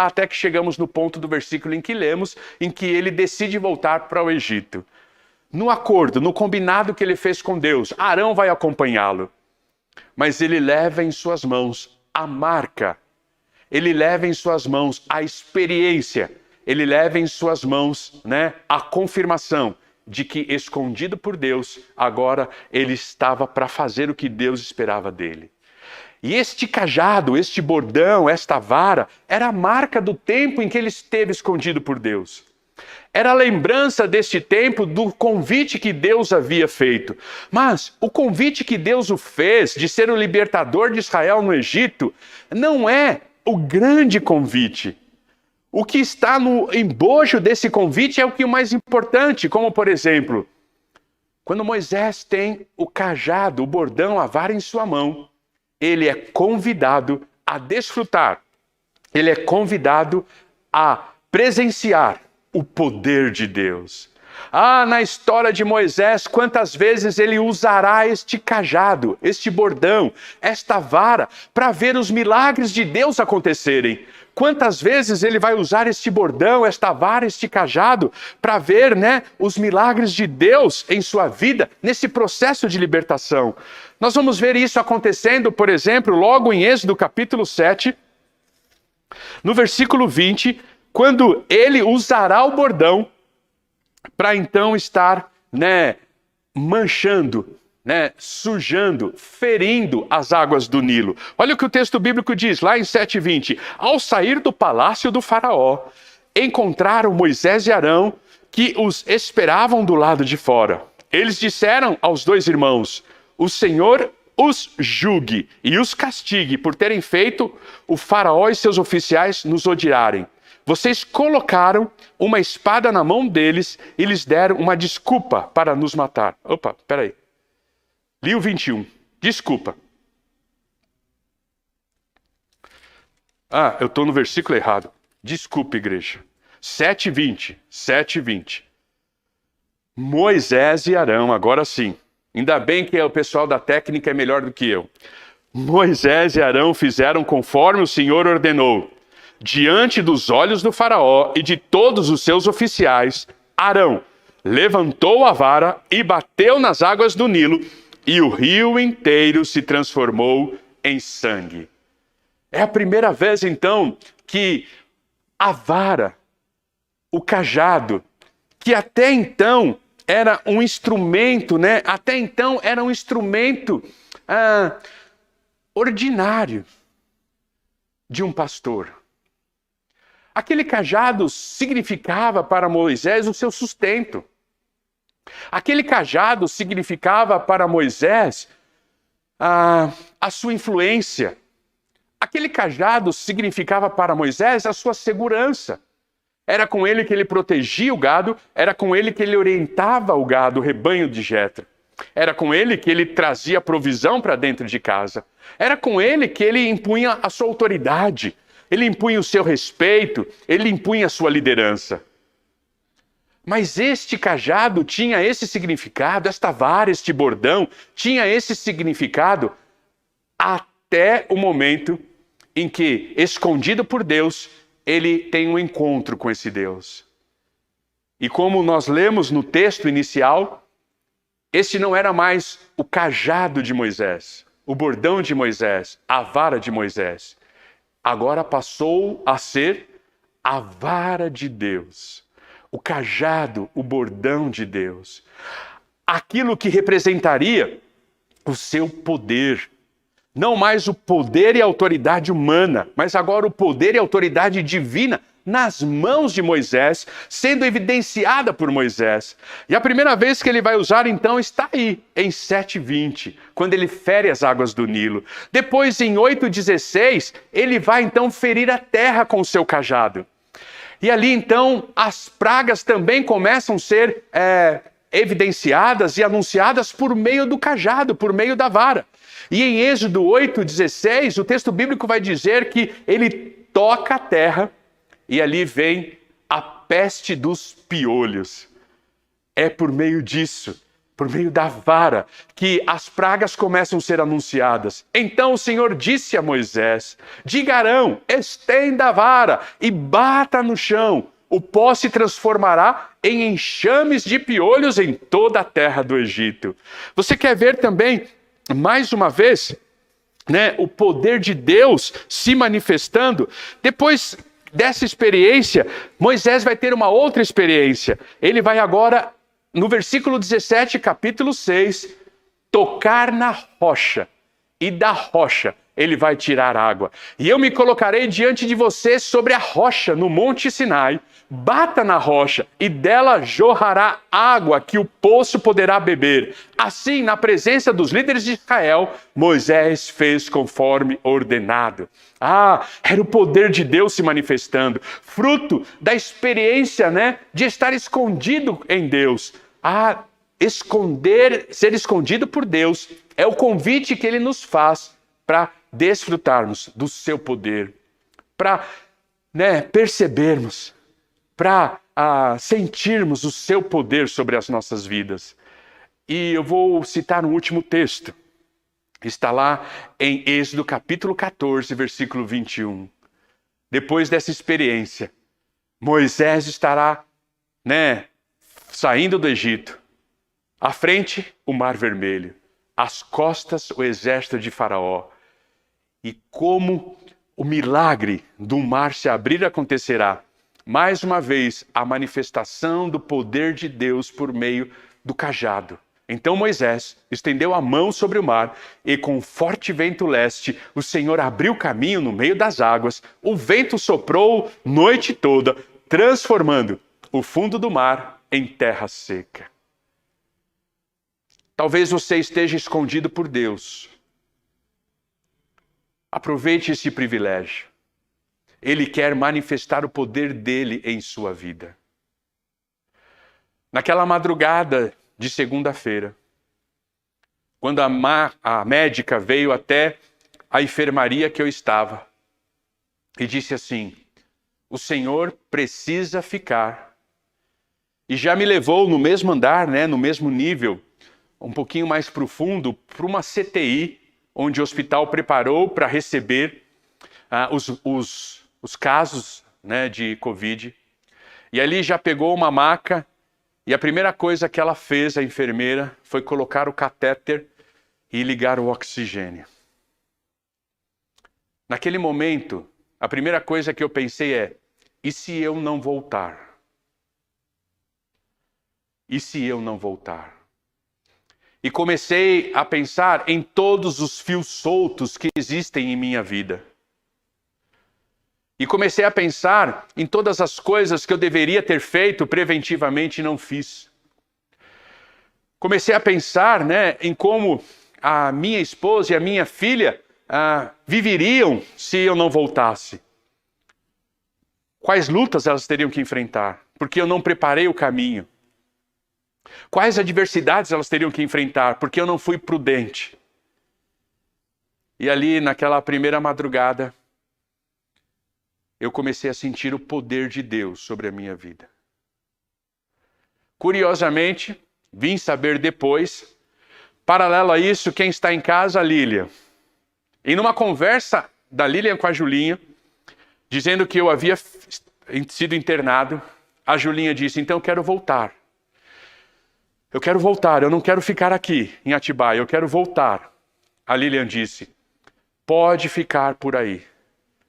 até que chegamos no ponto do versículo em que lemos, em que ele decide voltar para o Egito. No acordo, no combinado que ele fez com Deus, Arão vai acompanhá-lo. Mas ele leva em suas mãos a marca. Ele leva em suas mãos a experiência, ele leva em suas mãos a confirmação de que, escondido por Deus, agora ele estava para fazer o que Deus esperava dele. E este cajado, este bordão, esta vara, era a marca do tempo em que ele esteve escondido por Deus. Era a lembrança deste tempo do convite que Deus havia feito. Mas o convite que Deus o fez de ser o libertador de Israel no Egito não é o grande convite. o que está no embojo desse convite é o que é o mais importante, como por exemplo, quando Moisés tem o cajado, o bordão, a vara em sua mão, ele é convidado a desfrutar, ele é convidado a presenciar o poder de Deus. Na história de Moisés, quantas vezes ele usará este cajado, este bordão, esta vara, para ver os milagres de Deus acontecerem. Quantas vezes ele vai usar este bordão, esta vara, este cajado, para ver, os milagres de Deus em sua vida, nesse processo de libertação. Nós vamos ver isso acontecendo, por exemplo, logo em Êxodo capítulo 7, no versículo 20, quando ele usará o bordão para então estar manchando, sujando, ferindo as águas do Nilo. Olha o que o texto bíblico diz, lá em 7:20. Ao sair do palácio do faraó, encontraram Moisés e Arão, que os esperavam do lado de fora. Eles disseram aos dois irmãos: o Senhor os julgue e os castigue por terem feito o faraó e seus oficiais nos odiarem. Vocês colocaram uma espada na mão deles e lhes deram uma desculpa para nos matar. Opa, peraí. Li o 21. Desculpa. Eu estou no versículo errado. Desculpa, igreja. 7:20. Moisés e Arão, agora sim. Ainda bem que o pessoal da técnica é melhor do que eu. Moisés e Arão fizeram conforme o Senhor ordenou. Diante dos olhos do faraó e de todos os seus oficiais, Arão levantou a vara e bateu nas águas do Nilo, e o rio inteiro se transformou em sangue. É a primeira vez, então, que a vara, o cajado, que até então era um instrumento, Até então era um instrumento ordinário de um pastor. Aquele cajado significava para Moisés o seu sustento. Aquele cajado significava para Moisés a sua influência. Aquele cajado significava para Moisés a sua segurança. Era com ele que ele protegia o gado, era com ele que ele orientava o gado, o rebanho de Jetro. Era com ele que ele trazia provisão para dentro de casa. Era com ele que ele impunha a sua autoridade. Ele impunha o seu respeito, ele impunha a sua liderança. Mas este cajado tinha esse significado, esta vara, este bordão, tinha esse significado até o momento em que, escondido por Deus, ele tem um encontro com esse Deus. E como nós lemos no texto inicial, esse não era mais o cajado de Moisés, o bordão de Moisés, a vara de Moisés. Agora passou a ser a vara de Deus, o cajado, o bordão de Deus. Aquilo que representaria o seu poder. Não mais o poder e a autoridade humana, mas agora o poder e a autoridade divina nas mãos de Moisés, sendo evidenciada por Moisés. E a primeira vez que ele vai usar, então, está aí, em 7:20, quando ele fere as águas do Nilo. Depois, em 8:16, ele vai, então, ferir a terra com o seu cajado. E ali, então, as pragas também começam a ser evidenciadas e anunciadas por meio do cajado, por meio da vara. E em Êxodo 8:16, o texto bíblico vai dizer que ele toca a terra e ali vem a peste dos piolhos. É por meio disso, por meio da vara, que as pragas começam a ser anunciadas. Então o Senhor disse a Moisés: diga a Arão, estenda a vara e bata no chão. O pó se transformará em enxames de piolhos em toda a terra do Egito. Você quer ver também, mais uma vez, o poder de Deus se manifestando? Depois dessa experiência, Moisés vai ter uma outra experiência. Ele vai agora, no versículo 17, capítulo 6, tocar na rocha. E da rocha Ele vai tirar água. E eu me colocarei diante de você sobre a rocha no Monte Sinai. Bata na rocha e dela jorrará água que o poço poderá beber. Assim, na presença dos líderes de Israel, Moisés fez conforme ordenado. Era o poder de Deus se manifestando. Fruto da experiência, de estar escondido em Deus. Ser escondido por Deus é o convite que Ele nos faz para desfrutarmos do seu poder, para percebermos, para sentirmos o seu poder sobre as nossas vidas. E eu vou citar um último texto. Está lá em Êxodo capítulo 14, versículo 21. Depois dessa experiência, Moisés estará saindo do Egito. À frente, o Mar Vermelho. Às costas, o exército de Faraó. E como o milagre do mar se abrir acontecerá, mais uma vez, a manifestação do poder de Deus por meio do cajado. Então Moisés estendeu a mão sobre o mar e com forte vento leste, o Senhor abriu caminho no meio das águas. O vento soprou noite toda, transformando o fundo do mar em terra seca. Talvez você esteja escondido por Deus. Aproveite esse privilégio. Ele quer manifestar o poder dele em sua vida. Naquela madrugada de segunda-feira, quando a médica veio até a enfermaria que eu estava e disse assim: o senhor precisa ficar. E já me levou no mesmo andar, no mesmo nível, um pouquinho mais profundo, para uma CTI, onde o hospital preparou para receber os casos de Covid. E ali já pegou uma maca e a primeira coisa que ela fez, a enfermeira, foi colocar o catéter e ligar o oxigênio. Naquele momento, a primeira coisa que eu pensei é: e se eu não voltar? E se eu não voltar? E comecei a pensar em todos os fios soltos que existem em minha vida. E comecei a pensar em todas as coisas que eu deveria ter feito preventivamente e não fiz. Comecei a pensar em como a minha esposa e a minha filha viveriam se eu não voltasse. Quais lutas elas teriam que enfrentar, porque eu não preparei o caminho. Quais adversidades elas teriam que enfrentar, porque eu não fui prudente. E ali, naquela primeira madrugada, eu comecei a sentir o poder de Deus sobre a minha vida. Curiosamente, vim saber depois, paralelo a isso, quem está em casa, a Lilian. E numa conversa da Lilian com a Julinha, dizendo que eu havia sido internado, a Julinha disse: então eu quero voltar. Eu quero voltar, eu não quero ficar aqui em Atibaia, eu quero voltar. A Lilian disse: pode ficar por aí.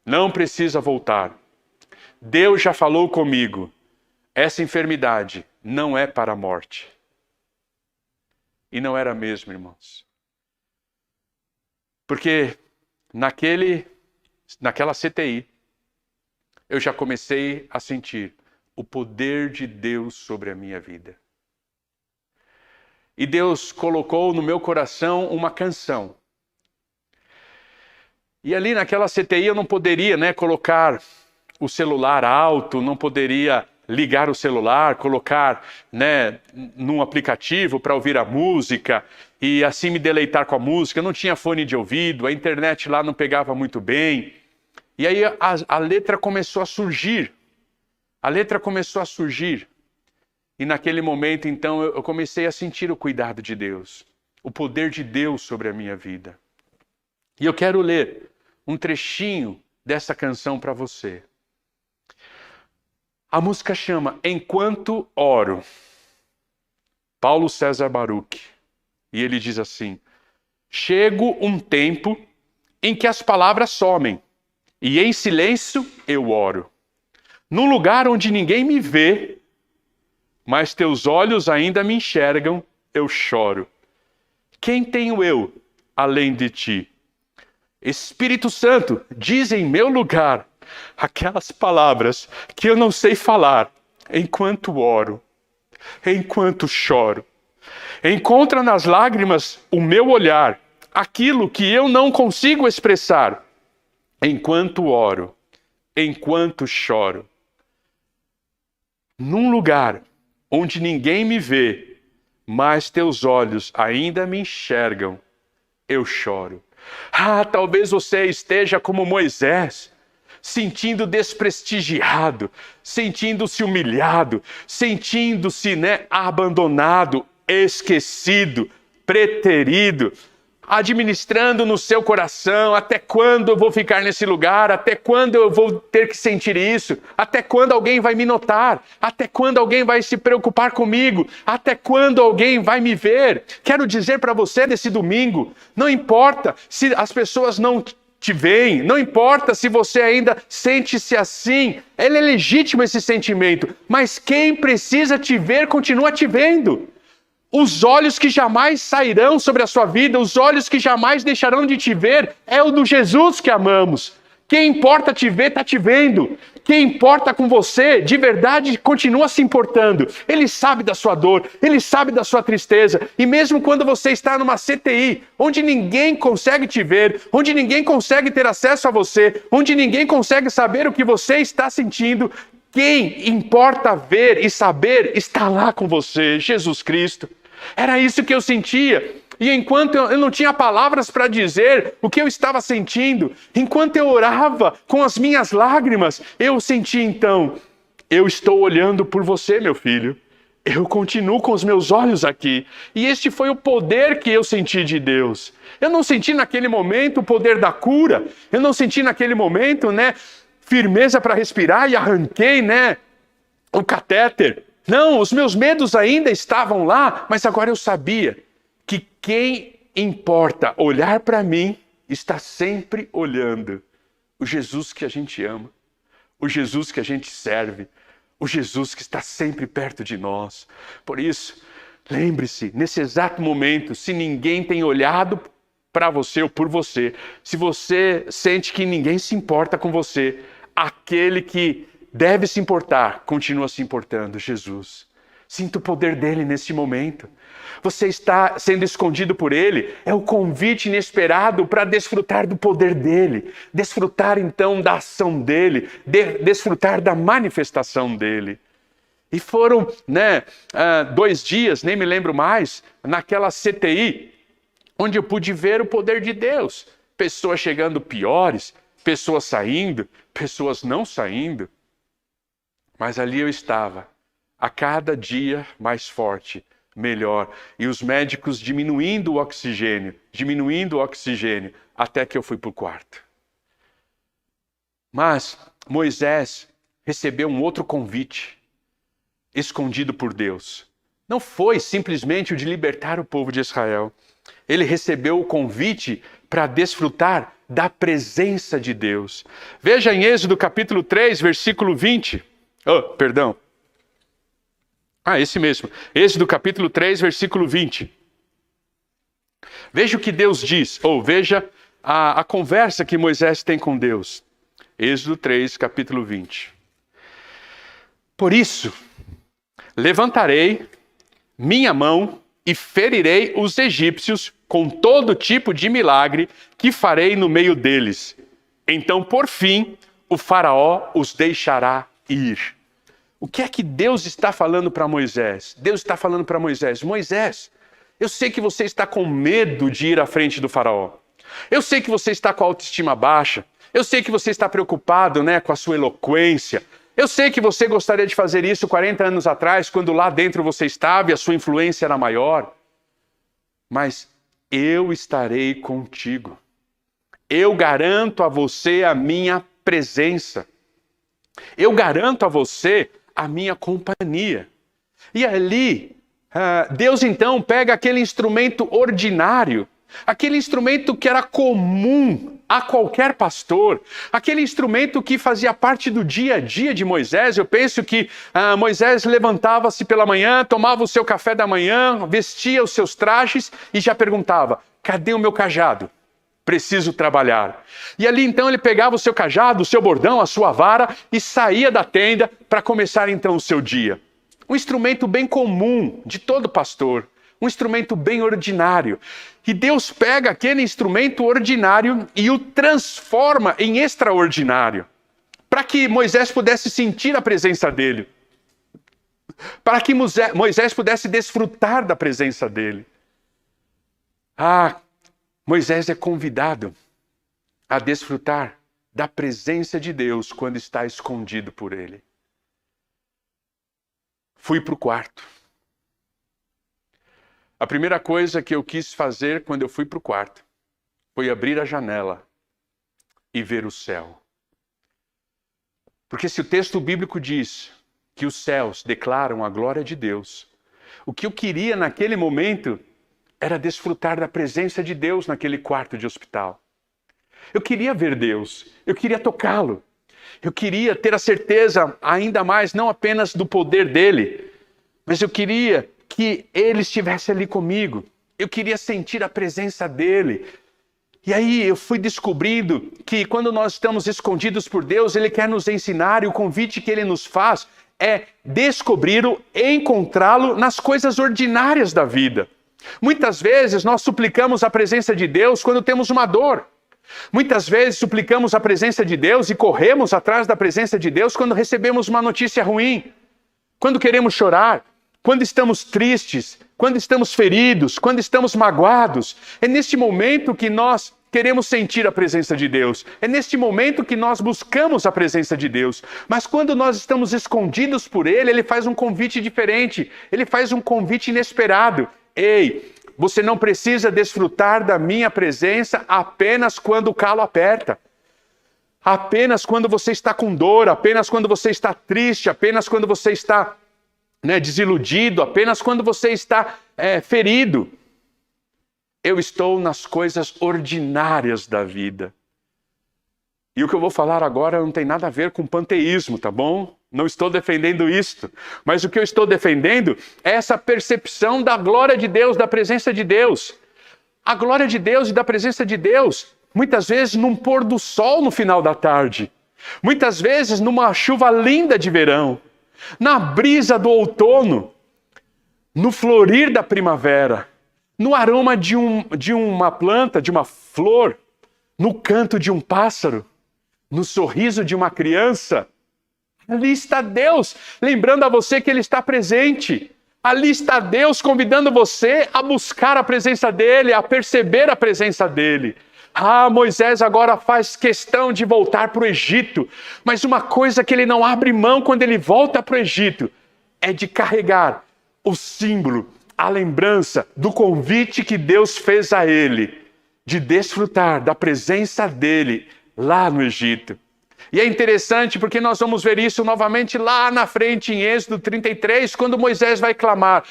Não precisa voltar. Deus já falou comigo. Essa enfermidade não é para a morte. E não era mesmo, irmãos. Porque naquela CTI, eu já comecei a sentir o poder de Deus sobre a minha vida. E Deus colocou no meu coração uma canção. E ali naquela CTI eu não poderia colocar o celular alto, não poderia ligar o celular, colocar num aplicativo para ouvir a música e assim me deleitar com a música. Eu não tinha fone de ouvido, a internet lá não pegava muito bem. E aí a letra começou a surgir. A letra começou a surgir. E naquele momento, então, eu comecei a sentir o cuidado de Deus, o poder de Deus sobre a minha vida. E eu quero ler um trechinho dessa canção para você. A música chama Enquanto Oro. Paulo César Baruch. E ele diz assim: chego um tempo em que as palavras somem, e em silêncio eu oro. Num lugar onde ninguém me vê, mas teus olhos ainda me enxergam, eu choro. Quem tenho eu além de ti? Espírito Santo, diz em meu lugar aquelas palavras que eu não sei falar enquanto oro, enquanto choro. Encontra nas lágrimas o meu olhar, aquilo que eu não consigo expressar, enquanto oro, enquanto choro. Num lugar onde ninguém me vê, mas teus olhos ainda me enxergam, eu choro. Talvez você esteja como Moisés, sentindo desprestigiado, sentindo-se humilhado, sentindo-se, abandonado, esquecido, preterido, administrando no seu coração: até quando eu vou ficar nesse lugar? Até quando eu vou ter que sentir isso? Até quando alguém vai me notar? Até quando alguém vai se preocupar comigo? Até quando alguém vai me ver? Quero dizer para você nesse domingo, não importa se as pessoas não te veem, não importa se você ainda sente-se assim, é legítimo esse sentimento, mas quem precisa te ver continua te vendo. Os olhos que jamais sairão sobre a sua vida, os olhos que jamais deixarão de te ver, é o do Jesus que amamos. Quem importa te ver, está te vendo. Quem importa com você, de verdade, continua se importando. Ele sabe da sua dor, ele sabe da sua tristeza. E mesmo quando você está numa CTI, onde ninguém consegue te ver, onde ninguém consegue ter acesso a você, onde ninguém consegue saber o que você está sentindo, quem importa ver e saber está lá com você, Jesus Cristo. Era isso que eu sentia. E enquanto eu não tinha palavras para dizer o que eu estava sentindo, enquanto eu orava com as minhas lágrimas, eu senti então: eu estou olhando por você, meu filho. Eu continuo com os meus olhos aqui. E este foi o poder que eu senti de Deus. Eu não senti naquele momento o poder da cura. Eu não senti naquele momento, firmeza para respirar e arranquei, o catéter. Não, os meus medos ainda estavam lá, mas agora eu sabia que quem importa olhar para mim está sempre olhando. O Jesus que a gente ama, o Jesus que a gente serve, o Jesus que está sempre perto de nós. Por isso, lembre-se, nesse exato momento, se ninguém tem olhado para você ou por você, se você sente que ninguém se importa com você, aquele que deve se importar, continua se importando, Jesus. Sinta o poder dele neste momento. Você está sendo escondido por ele, é o convite inesperado para desfrutar do poder dele, desfrutar então da ação dele, desfrutar da manifestação dele. E foram 2 dias, nem me lembro mais, naquela CTI, onde eu pude ver o poder de Deus. Pessoas chegando piores, pessoas saindo, pessoas não saindo. Mas ali eu estava, a cada dia mais forte, melhor. E os médicos diminuindo o oxigênio, até que eu fui para o quarto. Mas Moisés recebeu um outro convite, escondido por Deus. Não foi simplesmente o de libertar o povo de Israel. Ele recebeu o convite para desfrutar da presença de Deus. Veja em Êxodo capítulo 3, versículo 20. Esse mesmo. Êxodo capítulo 3, versículo 20. Veja o que Deus diz, veja a conversa que Moisés tem com Deus. Êxodo 3, capítulo 20. Por isso, levantarei minha mão e ferirei os egípcios com todo tipo de milagre que farei no meio deles. Então, por fim, o faraó os deixará ir. O que é que Deus está falando para Moisés? Deus está falando para Moisés: Moisés, eu sei que você está com medo de ir à frente do faraó. Eu sei que você está com a autoestima baixa. Eu sei que você está preocupado, com a sua eloquência. Eu sei que você gostaria de fazer isso 40 anos atrás, quando lá dentro você estava e a sua influência era maior. Mas eu estarei contigo. Eu garanto a você a minha presença. Eu garanto a você a minha companhia. E ali, Deus então pega aquele instrumento ordinário, aquele instrumento que era comum a qualquer pastor, aquele instrumento que fazia parte do dia a dia de Moisés. Eu penso que Moisés levantava-se pela manhã, tomava o seu café da manhã, vestia os seus trajes e já perguntava: cadê o meu cajado? preciso trabalhar. E ali então ele pegava o seu cajado, o seu bordão, a sua vara e saía da tenda para começar então o seu dia. Um instrumento bem comum de todo pastor, um instrumento bem ordinário. E Deus pega aquele instrumento ordinário e o transforma em extraordinário, para que Moisés pudesse sentir a presença dele, para que Moisés pudesse desfrutar da presença dele. Moisés é convidado a desfrutar da presença de Deus quando está escondido por ele. Fui para o quarto. A primeira coisa que eu quis fazer quando eu fui para o quarto foi abrir a janela e ver o céu. Porque se o texto bíblico diz que os céus declaram a glória de Deus, o que eu queria naquele momento era desfrutar da presença de Deus naquele quarto de hospital. Eu queria ver Deus, eu queria tocá-lo, eu queria ter a certeza ainda mais, não apenas do poder dele, mas eu queria que ele estivesse ali comigo, eu queria sentir a presença dele. E aí eu fui descobrindo que quando nós estamos escondidos por Deus, ele quer nos ensinar, e o convite que ele nos faz é descobri-lo, encontrá-lo nas coisas ordinárias da vida. Muitas vezes nós suplicamos a presença de Deus quando temos uma dor. Muitas vezes suplicamos a presença de Deus e corremos atrás da presença de Deus quando recebemos uma notícia ruim, quando queremos chorar, quando estamos tristes, quando estamos feridos, quando estamos magoados. É neste momento que nós queremos sentir a presença de Deus. É neste momento que nós buscamos a presença de Deus. Mas quando nós estamos escondidos por Ele, Ele faz um convite diferente. Ele faz um convite inesperado. Ei, você não precisa desfrutar da minha presença apenas quando o calo aperta. Apenas quando você está com dor, apenas quando você está triste, apenas quando você está desiludido, apenas quando você está ferido. Eu estou nas coisas ordinárias da vida. E o que eu vou falar agora não tem nada a ver com panteísmo, tá bom? Não estou defendendo isto. Mas o que eu estou defendendo é essa percepção da glória de Deus, da presença de Deus. A glória de Deus e da presença de Deus, muitas vezes num pôr do sol no final da tarde. Muitas vezes numa chuva linda de verão. Na brisa do outono. No florir da primavera. No aroma de uma planta, de uma flor. No canto de um pássaro. No sorriso de uma criança. Ali está Deus, lembrando a você que Ele está presente. Ali está Deus convidando você a buscar a presença dEle, a perceber a presença dEle. Moisés agora faz questão de voltar para o Egito. Mas uma coisa que ele não abre mão quando ele volta para o Egito é de carregar o símbolo, a lembrança do convite que Deus fez a ele, de desfrutar da presença dEle lá no Egito. E é interessante porque nós vamos ver isso novamente lá na frente em Êxodo 33, quando Moisés vai clamar: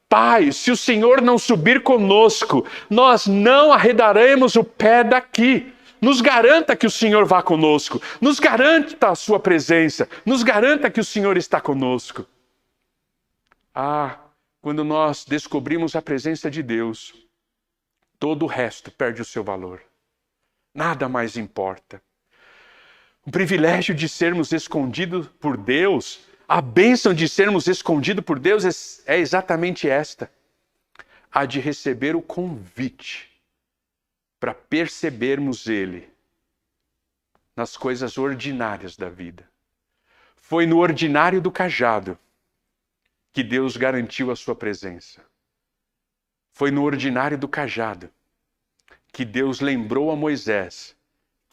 Pai, se o Senhor não subir conosco, nós não arredaremos o pé daqui. Nos garanta que o Senhor vá conosco, nos garanta a sua presença, nos garanta que o Senhor está conosco. Quando nós descobrimos a presença de Deus, todo o resto perde o seu valor. Nada mais importa. O privilégio de sermos escondidos por Deus, a bênção de sermos escondidos por Deus é exatamente esta: a de receber o convite para percebermos Ele nas coisas ordinárias da vida. Foi no ordinário do cajado que Deus garantiu a sua presença. Foi no ordinário do cajado que Deus lembrou a Moisés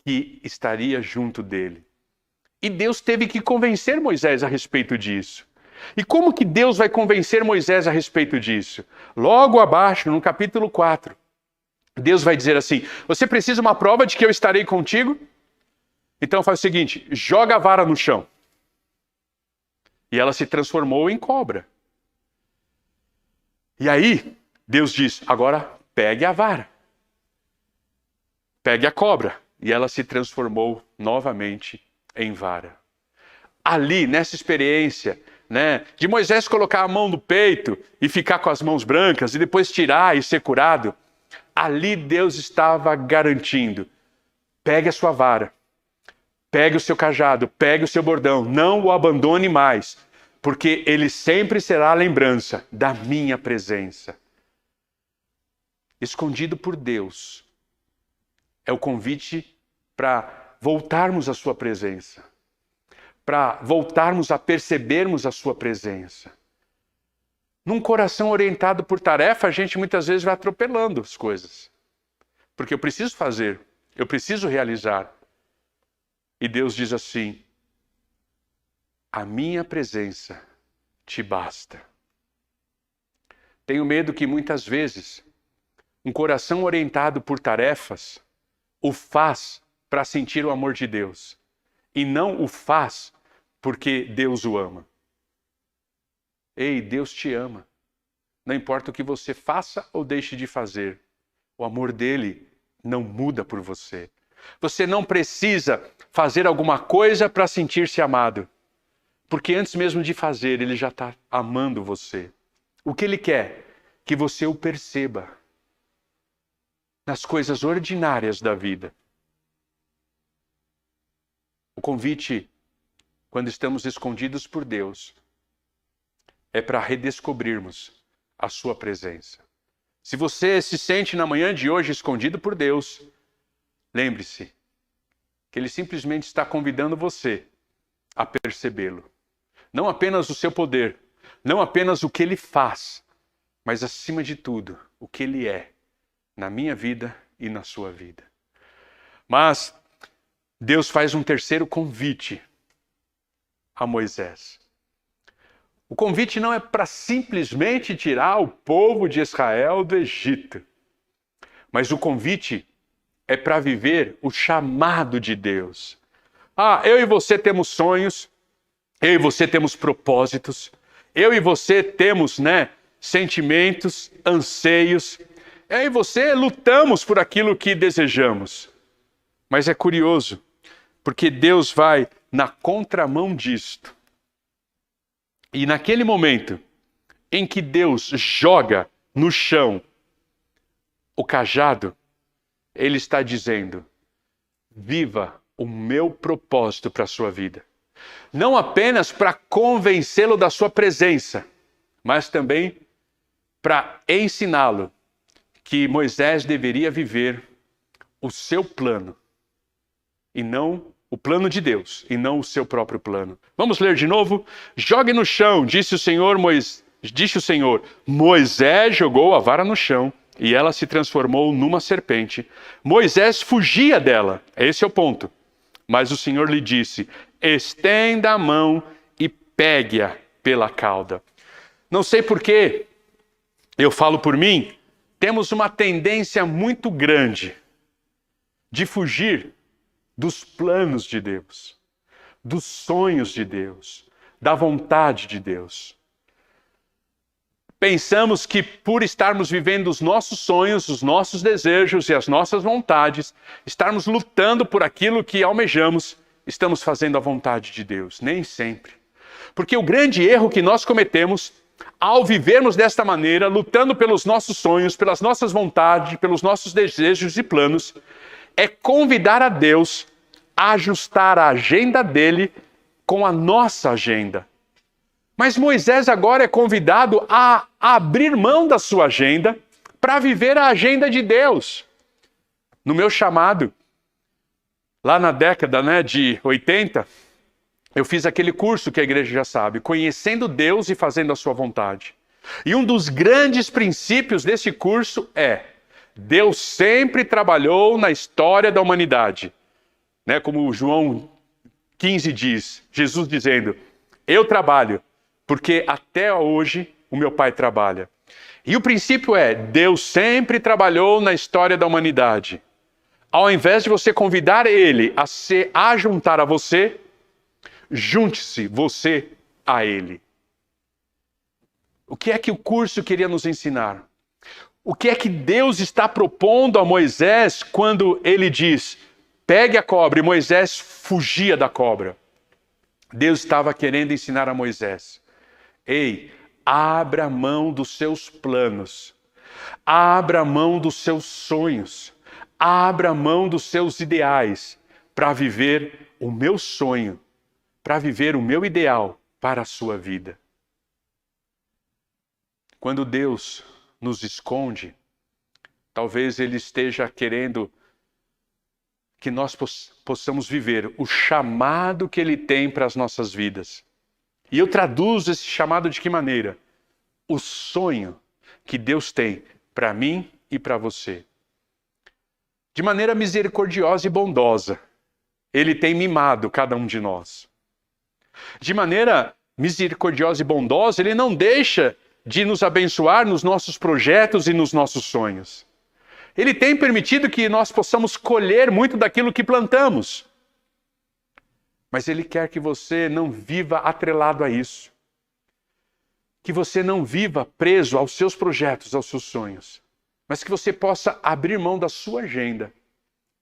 que estaria junto dele. E Deus teve que convencer Moisés a respeito disso. E como que Deus vai convencer Moisés a respeito disso? Logo abaixo, no capítulo 4, Deus vai dizer assim: você precisa de uma prova de que eu estarei contigo? Então faz o seguinte, joga a vara no chão. E ela se transformou em cobra. E aí, Deus diz: agora pegue a vara. Pegue a cobra. E ela se transformou novamente em vara. Ali, nessa experiência, de Moisés colocar a mão no peito e ficar com as mãos brancas e depois tirar e ser curado, ali Deus estava garantindo: pegue a sua vara, pegue o seu cajado, pegue o seu bordão, não o abandone mais, porque ele sempre será a lembrança da minha presença. Escondido por Deus é o convite para voltarmos à sua presença, para voltarmos a percebermos a sua presença. Num coração orientado por tarefa, a gente muitas vezes vai atropelando as coisas. Porque eu preciso fazer, eu preciso realizar. E Deus diz assim: a minha presença te basta. Tenho medo que muitas vezes um coração orientado por tarefas o faz para sentir o amor de Deus. E não o faz porque Deus o ama. Ei, Deus te ama. Não importa o que você faça ou deixe de fazer. O amor dele não muda por você. Você não precisa fazer alguma coisa para sentir-se amado. Porque antes mesmo de fazer, ele já está amando você. O que ele quer? Que você o perceba nas coisas ordinárias da vida. O convite, quando estamos escondidos por Deus, é para redescobrirmos a sua presença. Se você se sente na manhã de hoje escondido por Deus, lembre-se que ele simplesmente está convidando você a percebê-lo. Não apenas o seu poder, não apenas o que ele faz, mas acima de tudo, o que ele é na minha vida e na sua vida. Mas Deus faz um terceiro convite a Moisés. O convite não é para simplesmente tirar o povo de Israel do Egito, mas o convite é para viver o chamado de Deus. Eu e você temos sonhos, eu e você temos propósitos, eu e você temos, sentimentos, anseios, eu e você lutamos por aquilo que desejamos. Mas é curioso, porque Deus vai na contramão disto. E naquele momento em que Deus joga no chão o cajado, ele está dizendo: viva o meu propósito para a sua vida. Não apenas para convencê-lo da sua presença, mas também para ensiná-lo que Moisés deveria viver o seu plano, e não o plano de Deus, e não o seu próprio plano. Vamos ler de novo? Jogue no chão, disse o Senhor. Moisés jogou a vara no chão, e ela se transformou numa serpente. Moisés fugia dela, esse é o ponto. Mas o Senhor lhe disse: estenda a mão e pegue-a pela cauda. Não sei por quê, eu falo por mim, temos uma tendência muito grande de fugir dos planos de Deus, dos sonhos de Deus, da vontade de Deus. Pensamos que por estarmos vivendo os nossos sonhos, os nossos desejos e as nossas vontades, estarmos lutando por aquilo que almejamos, estamos fazendo a vontade de Deus. Nem sempre. Porque o grande erro que nós cometemos ao vivermos desta maneira, lutando pelos nossos sonhos, pelas nossas vontades, pelos nossos desejos e planos, é convidar a Deus a ajustar a agenda dele com a nossa agenda. Mas Moisés agora é convidado a abrir mão da sua agenda para viver a agenda de Deus. No meu chamado, lá na década de 80, eu fiz aquele curso que a igreja já sabe, Conhecendo Deus e Fazendo a Sua Vontade. E um dos grandes princípios desse curso é: Deus sempre trabalhou na história da humanidade. Como João 15 diz, Jesus dizendo: eu trabalho, porque até hoje o meu Pai trabalha. E o princípio é: Deus sempre trabalhou na história da humanidade. Ao invés de você convidar Ele a juntar a você, junte-se você a Ele. O que é que o curso queria nos ensinar? O que é que Deus está propondo a Moisés quando ele diz: pegue a cobra, e Moisés fugia da cobra? Deus estava querendo ensinar a Moisés: ei, abra mão dos seus planos. Abra mão dos seus sonhos. Abra mão dos seus ideais para viver o meu sonho, para viver o meu ideal para a sua vida. Quando Deus nos esconde, talvez Ele esteja querendo que nós possamos viver o chamado que Ele tem para as nossas vidas. E eu traduzo esse chamado de que maneira? O sonho que Deus tem para mim e para você. De maneira misericordiosa e bondosa, Ele tem mimado cada um de nós. De maneira misericordiosa e bondosa, Ele não deixa de nos abençoar nos nossos projetos e nos nossos sonhos. Ele tem permitido que nós possamos colher muito daquilo que plantamos. Mas Ele quer que você não viva atrelado a isso. Que você não viva preso aos seus projetos, aos seus sonhos. Mas que você possa abrir mão da sua agenda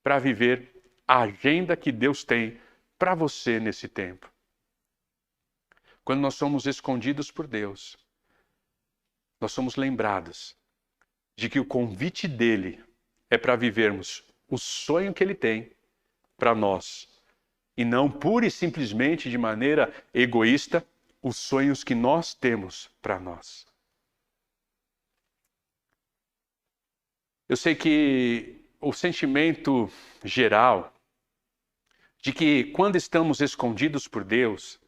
para viver a agenda que Deus tem para você nesse tempo. Quando nós somos escondidos por Deus, nós somos lembrados de que o convite dele é para vivermos o sonho que ele tem para nós. E não pura e simplesmente de maneira egoísta, os sonhos que nós temos para nós. Eu sei que o sentimento geral de que quando estamos escondidos por Deus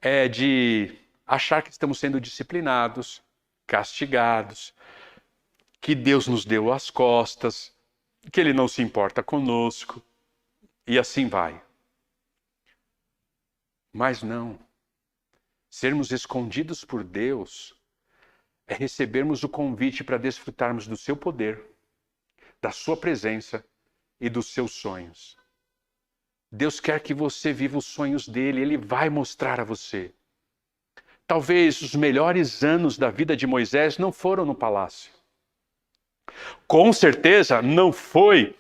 é de achar que estamos sendo disciplinados, castigados, que Deus nos deu as costas, que Ele não se importa conosco, e assim vai. Mas não. Sermos escondidos por Deus é recebermos o convite para desfrutarmos do seu poder, da sua presença e dos seus sonhos. Deus quer que você viva os sonhos dele, Ele vai mostrar a você. Talvez os melhores anos da vida de Moisés não foram no palácio. Com certeza não foi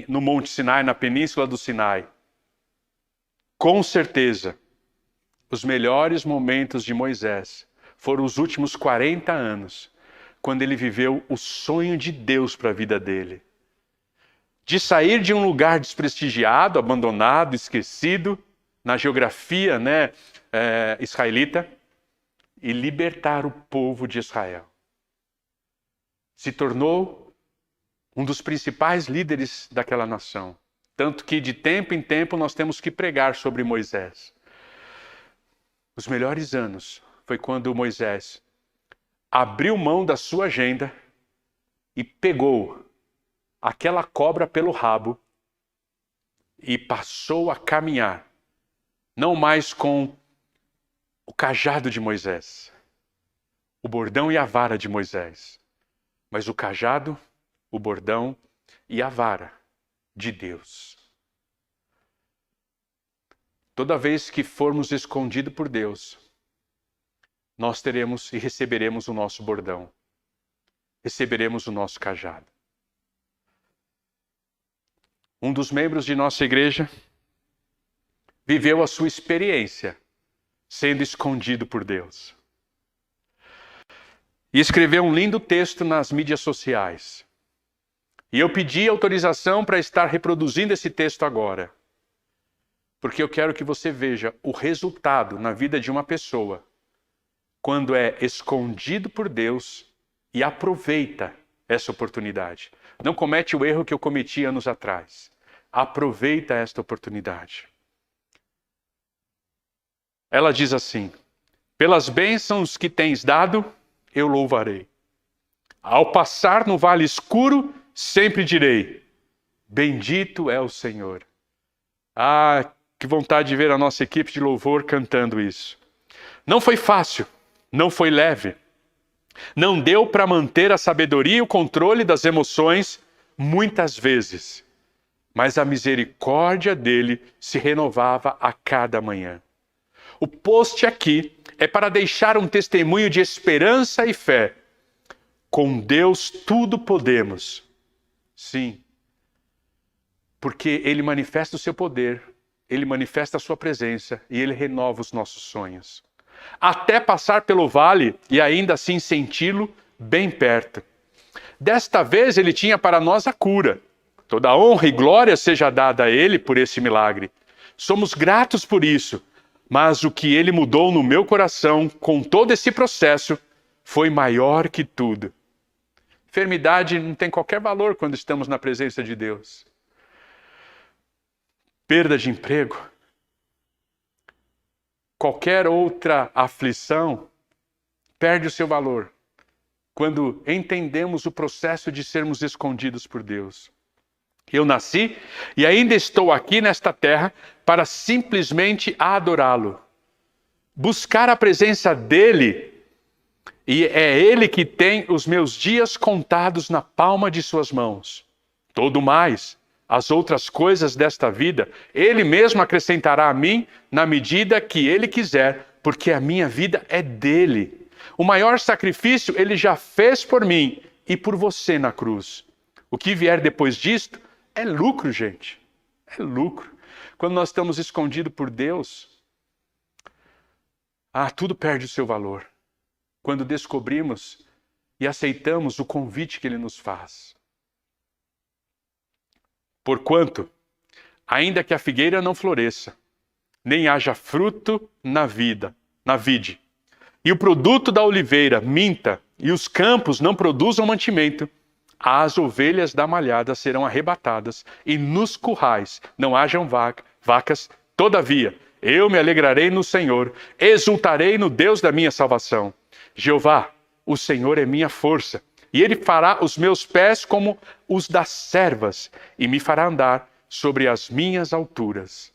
no Monte Sinai, na Península do Sinai. Com certeza, os melhores momentos de Moisés foram os últimos 40 anos, quando ele viveu o sonho de Deus para a vida dele. De sair de um lugar desprestigiado, abandonado, esquecido, na geografia israelita, e libertar o povo de Israel. Se tornou um dos principais líderes daquela nação. Tanto que de tempo em tempo nós temos que pregar sobre Moisés. Os melhores anos foi quando Moisés abriu mão da sua agenda e pegou aquela cobra pelo rabo e passou a caminhar, não mais com o cajado de Moisés, o bordão e a vara de Moisés, mas o cajado, o bordão e a vara de Deus. Toda vez que formos escondidos por Deus, nós teremos e receberemos o nosso bordão, receberemos o nosso cajado. Um dos membros de nossa igreja viveu a sua experiência sendo escondido por Deus. E escreveu um lindo texto nas mídias sociais. E eu pedi autorização para estar reproduzindo esse texto agora. Porque eu quero que você veja o resultado na vida de uma pessoa quando é escondido por Deus e aproveita essa oportunidade. Não comete o erro que eu cometi anos atrás. Aproveita esta oportunidade. Ela diz assim: pelas bênçãos que tens dado, eu louvarei. Ao passar no vale escuro, sempre direi: bendito é o Senhor. Ah, que vontade de ver a nossa equipe de louvor cantando isso. Não foi fácil, não foi leve. Não deu para manter a sabedoria e o controle das emoções muitas vezes. Mas a misericórdia dele se renovava a cada manhã. O post aqui é para deixar um testemunho de esperança e fé. Com Deus tudo podemos. Sim. Porque Ele manifesta o seu poder, Ele manifesta a sua presença e Ele renova os nossos sonhos. Até passar pelo vale e ainda assim senti-lo bem perto. Desta vez ele tinha para nós a cura. Toda a honra e glória seja dada a ele por esse milagre. Somos gratos por isso, mas o que ele mudou no meu coração com todo esse processo foi maior que tudo. Enfermidade não tem qualquer valor quando estamos na presença de Deus. Perda de emprego, qualquer outra aflição perde o seu valor quando entendemos o processo de sermos escondidos por Deus. Eu nasci e ainda estou aqui nesta terra para simplesmente adorá-lo, buscar a presença dele, e é ele que tem os meus dias contados na palma de suas mãos. Todo mais, as outras coisas desta vida, ele mesmo acrescentará a mim na medida que ele quiser, porque a minha vida é dele. O maior sacrifício ele já fez por mim e por você na cruz. O que vier depois disto é lucro, gente. É lucro. Quando nós estamos escondidos por Deus, tudo perde o seu valor. Quando descobrimos e aceitamos o convite que ele nos faz. Porquanto, ainda que a figueira não floresça, nem haja fruto na vide, e o produto da oliveira minta, e os campos não produzam mantimento, as ovelhas da malhada serão arrebatadas, e nos currais não hajam vacas. Todavia, eu me alegrarei no Senhor, exultarei no Deus da minha salvação. Jeová, o Senhor é minha força, e ele fará os meus pés como os das servas, e me fará andar sobre as minhas alturas.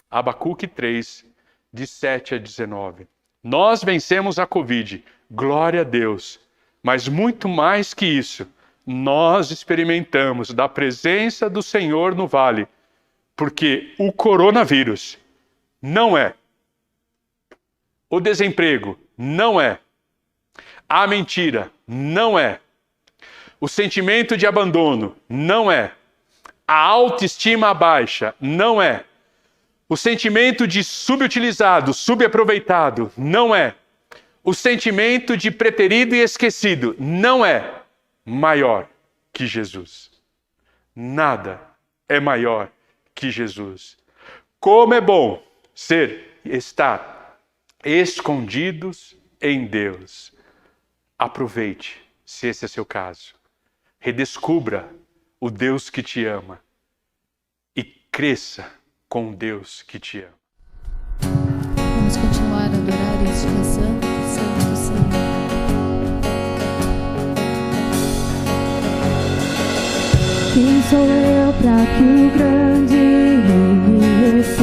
Abacuque 3, de 7 a 19. Nós vencemos a Covid, glória a Deus, mas muito mais que isso, nós experimentamos da presença do Senhor no vale, porque o coronavírus não é, o desemprego não é, a mentira não é, o sentimento de abandono não é, a autoestima baixa não é, o sentimento de subutilizado, subaproveitado não é, o sentimento de preterido e esquecido não é maior que Jesus. Nada é maior que Jesus. Como é bom estar escondidos em Deus. Aproveite, se esse é seu caso. Redescubra o Deus que te ama e cresça com o Deus que te ama. Vamos continuar a adorar este santo, santo, santo. Quem sou eu para que o grande rei me receba?